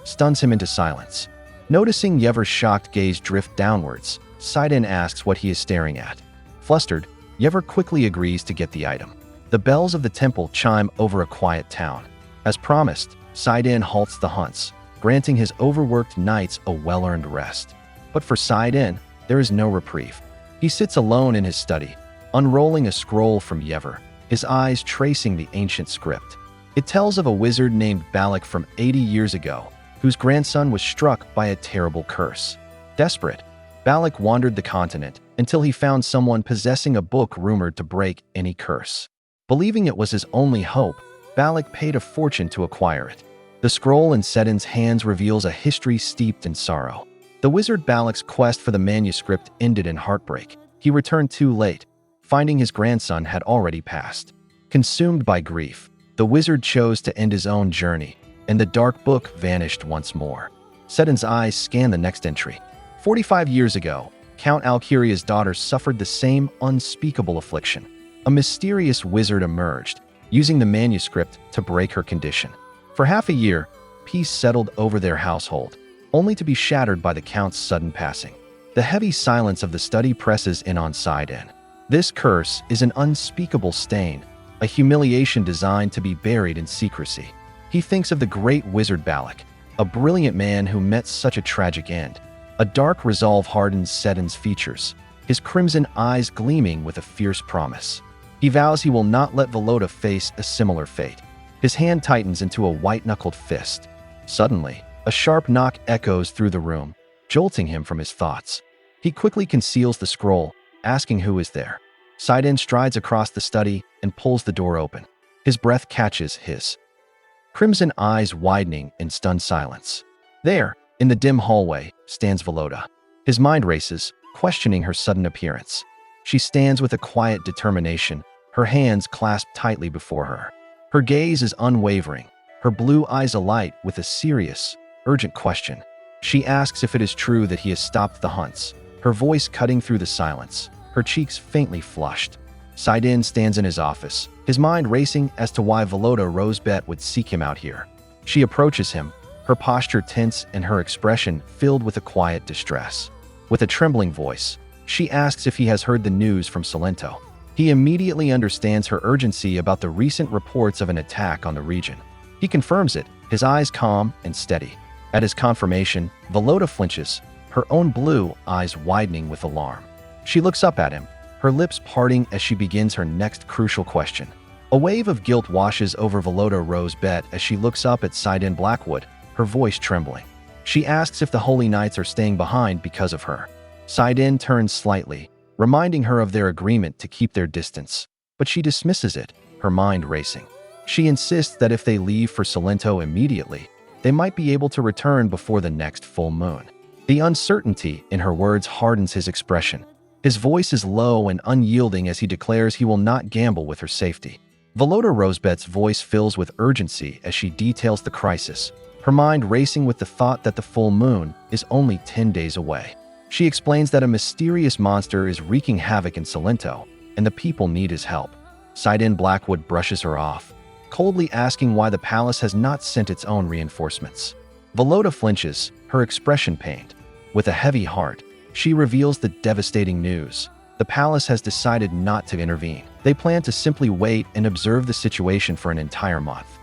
Speaker 1: stuns him into silence. Noticing Yever's shocked gaze drift downwards, Saiden asks what he is staring at. Flustered, Yever quickly agrees to get the item. The bells of the temple chime over a quiet town. As promised, Saiden halts the hunts, granting his overworked knights a well-earned rest. But for Saiden, there is no reprieve. He sits alone in his study, unrolling a scroll from Yever, his eyes tracing the ancient script. It tells of a wizard named Balak from 80 years ago, whose grandson was struck by a terrible curse. Desperate, Balak wandered the continent until he found someone possessing a book rumored to break any curse. Believing it was his only hope, Balak paid a fortune to acquire it. The scroll in Saiden's hands reveals a history steeped in sorrow. The wizard Balak's quest for the manuscript ended in heartbreak. He returned too late, finding his grandson had already passed. Consumed by grief, the wizard chose to end his own journey, and the dark book vanished once more. Saiden's eyes scan the next entry. 45 years ago, Count Alkiria's daughter suffered the same unspeakable affliction. A mysterious wizard emerged, using the manuscript to break her condition. For half a year, peace settled over their household, only to be shattered by the Count's sudden passing. The heavy silence of the study presses in on Saiden. This curse is an unspeakable stain, a humiliation designed to be buried in secrecy. He thinks of the great wizard Balak, a brilliant man who met such a tragic end. A dark resolve hardens Saiden's features, his crimson eyes gleaming with a fierce promise. He vows he will not let Velotta face a similar fate. His hand tightens into a white-knuckled fist. Suddenly, a sharp knock echoes through the room, jolting him from his thoughts. He quickly conceals the scroll, asking who is there. Saiden strides across the study and pulls the door open. His breath catches his crimson eyes widening in stunned silence. There, in the dim hallway, stands Velotta. His mind races, questioning her sudden appearance. She stands with a quiet determination, her hands clasped tightly before her. Her gaze is unwavering, her blue eyes alight with a serious, urgent question. She asks if it is true that he has stopped the hunts, her voice cutting through the silence, her cheeks faintly flushed. Saiden stands in his office, his mind racing as to why Velotta Rosebeth would seek him out here. She approaches him, her posture tense and her expression filled with a quiet distress. With a trembling voice, she asks if he has heard the news from Salento. He immediately understands her urgency about the recent reports of an attack on the region. He confirms it, his eyes calm and steady. At his confirmation, Velotta flinches, her own blue eyes widening with alarm. She looks up at him, her lips parting as she begins her next crucial question. A wave of guilt washes over Velotta Rosebeth as she looks up at Saiden Blackwood, her voice trembling. She asks if the Holy Knights are staying behind because of her. Saiden turns slightly, reminding her of their agreement to keep their distance, but she dismisses it, her mind racing. She insists that if they leave for Salento immediately, they might be able to return before the next full moon. The uncertainty in her words hardens his expression. His voice is low and unyielding as he declares he will not gamble with her safety. Velotta Rosebeth's voice fills with urgency as she details the crisis, her mind racing with the thought that the full moon is only 10 days away. She explains that a mysterious monster is wreaking havoc in Salento, and the people need his help. Saiden Blackwood brushes her off, coldly asking why the palace has not sent its own reinforcements. Velotta flinches, her expression pained. With a heavy heart, she reveals the devastating news. The palace has decided not to intervene. They plan to simply wait and observe the situation for an entire month.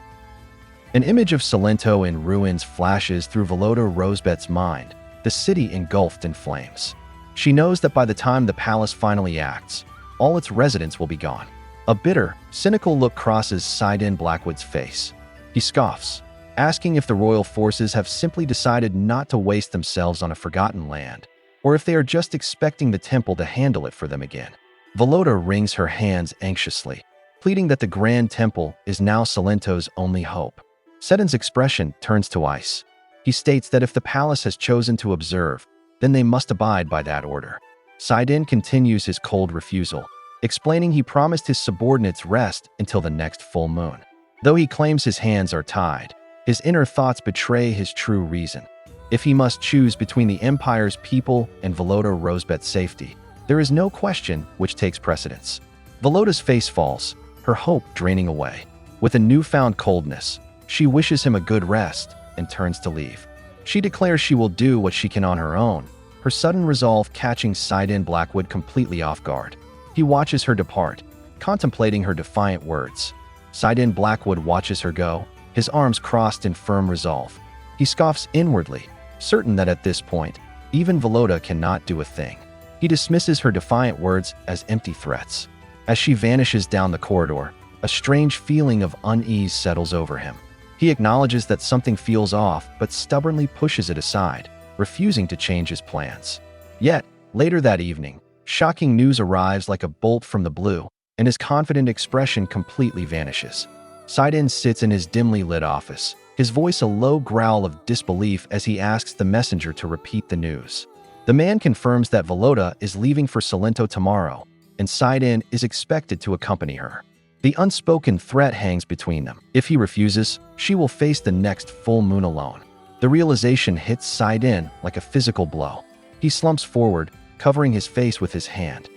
Speaker 1: An image of Salento in ruins flashes through Velotta Rosebeth's mind, the city engulfed in flames. She knows that by the time the palace finally acts, all its residents will be gone. A bitter, cynical look crosses Saiden Blackwood's face. He scoffs, asking if the royal forces have simply decided not to waste themselves on a forgotten land, or if they are just expecting the temple to handle it for them again. Velotta wrings her hands anxiously, pleading that the Grand Temple is now Salento's only hope. Saiden's expression turns to ice. He states that if the palace has chosen to observe, then they must abide by that order. Saiden continues his cold refusal, explaining he promised his subordinates rest until the next full moon. Though he claims his hands are tied, his inner thoughts betray his true reason. If he must choose between the Empire's people and Velotta Rosebeth's safety, there is no question which takes precedence. Velotta's face falls, her hope draining away. With a newfound coldness, she wishes him a good rest and turns to leave. She declares she will do what she can on her own, her sudden resolve catching Saiden Blackwood completely off guard. He watches her depart, contemplating her defiant words. Saiden Blackwood watches her go, his arms crossed in firm resolve. He scoffs inwardly, certain that at this point, even Velotta cannot do a thing. He dismisses her defiant words as empty threats. As she vanishes down the corridor, a strange feeling of unease settles over him. He acknowledges that something feels off, but stubbornly pushes it aside, refusing to change his plans. Yet, later that evening, shocking news arrives like a bolt from the blue, and his confident expression completely vanishes. Saiden sits in his dimly lit office, his voice a low growl of disbelief as he asks the messenger to repeat the news. The man confirms that Velotta is leaving for Salento tomorrow, and Saiden is expected to accompany her. The unspoken threat hangs between them. If he refuses, she will face the next full moon alone. The realization hits Saiden like a physical blow. He slumps forward, covering his face with his hand.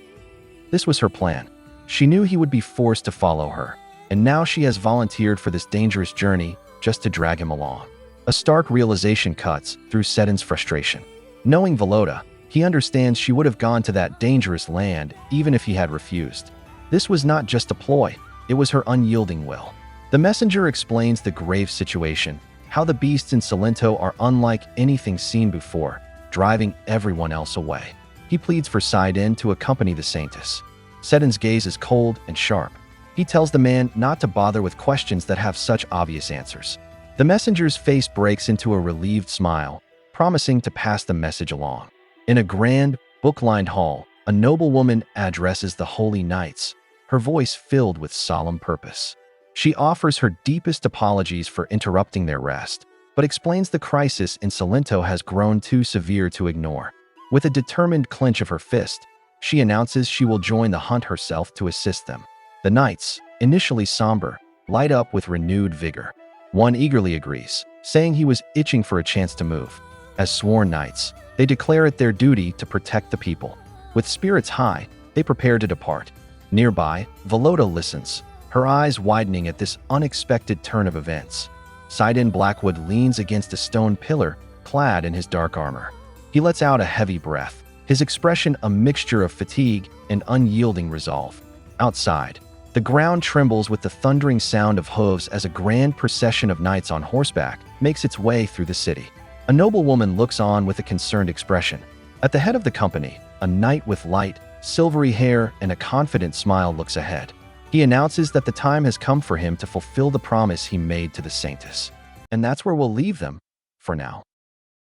Speaker 1: This was her plan. She knew he would be forced to follow her, and now she has volunteered for this dangerous journey just to drag him along. A stark realization cuts through Saiden's frustration. Knowing Velotta, he understands she would have gone to that dangerous land even if he had refused. This was not just a ploy, it was her unyielding will. The messenger explains the grave situation, how the beasts in Salento are unlike anything seen before, driving everyone else away. He pleads for Saiden to accompany the Saintess. Saiden's gaze is cold and sharp. He tells the man not to bother with questions that have such obvious answers. The messenger's face breaks into a relieved smile, promising to pass the message along. In a grand, book-lined hall, a noblewoman addresses the holy knights, her voice filled with solemn purpose. She offers her deepest apologies for interrupting their rest, but explains the crisis in Salento has grown too severe to ignore. With a determined clench of her fist, she announces she will join the hunt herself to assist them. The knights, initially somber, light up with renewed vigor. One eagerly agrees, saying he was itching for a chance to move. As sworn knights, they declare it their duty to protect the people. With spirits high, they prepare to depart. Nearby, Velotta listens, her eyes widening at this unexpected turn of events. Saiden Blackwood leans against a stone pillar, clad in his dark armor. He lets out a heavy breath, his expression a mixture of fatigue and unyielding resolve. Outside, the ground trembles with the thundering sound of hooves as a grand procession of knights on horseback makes its way through the city. A noblewoman looks on with a concerned expression. At the head of the company, a knight with light, silvery hair and a confident smile looks ahead. He announces that the time has come for him to fulfill the promise he made to the Saintess. And that's where we'll leave them, for now.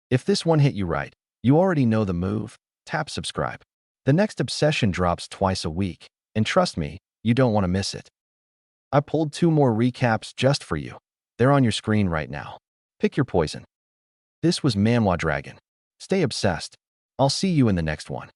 Speaker 1: If this one hit you right, you already know the move. Tap subscribe. The next obsession drops twice a week, and trust me, you don't want to miss it. I pulled 2 more recaps just for you. They're on your screen right now. Pick your poison. This was Manhwa Dragon. Stay obsessed. I'll see you in the next one.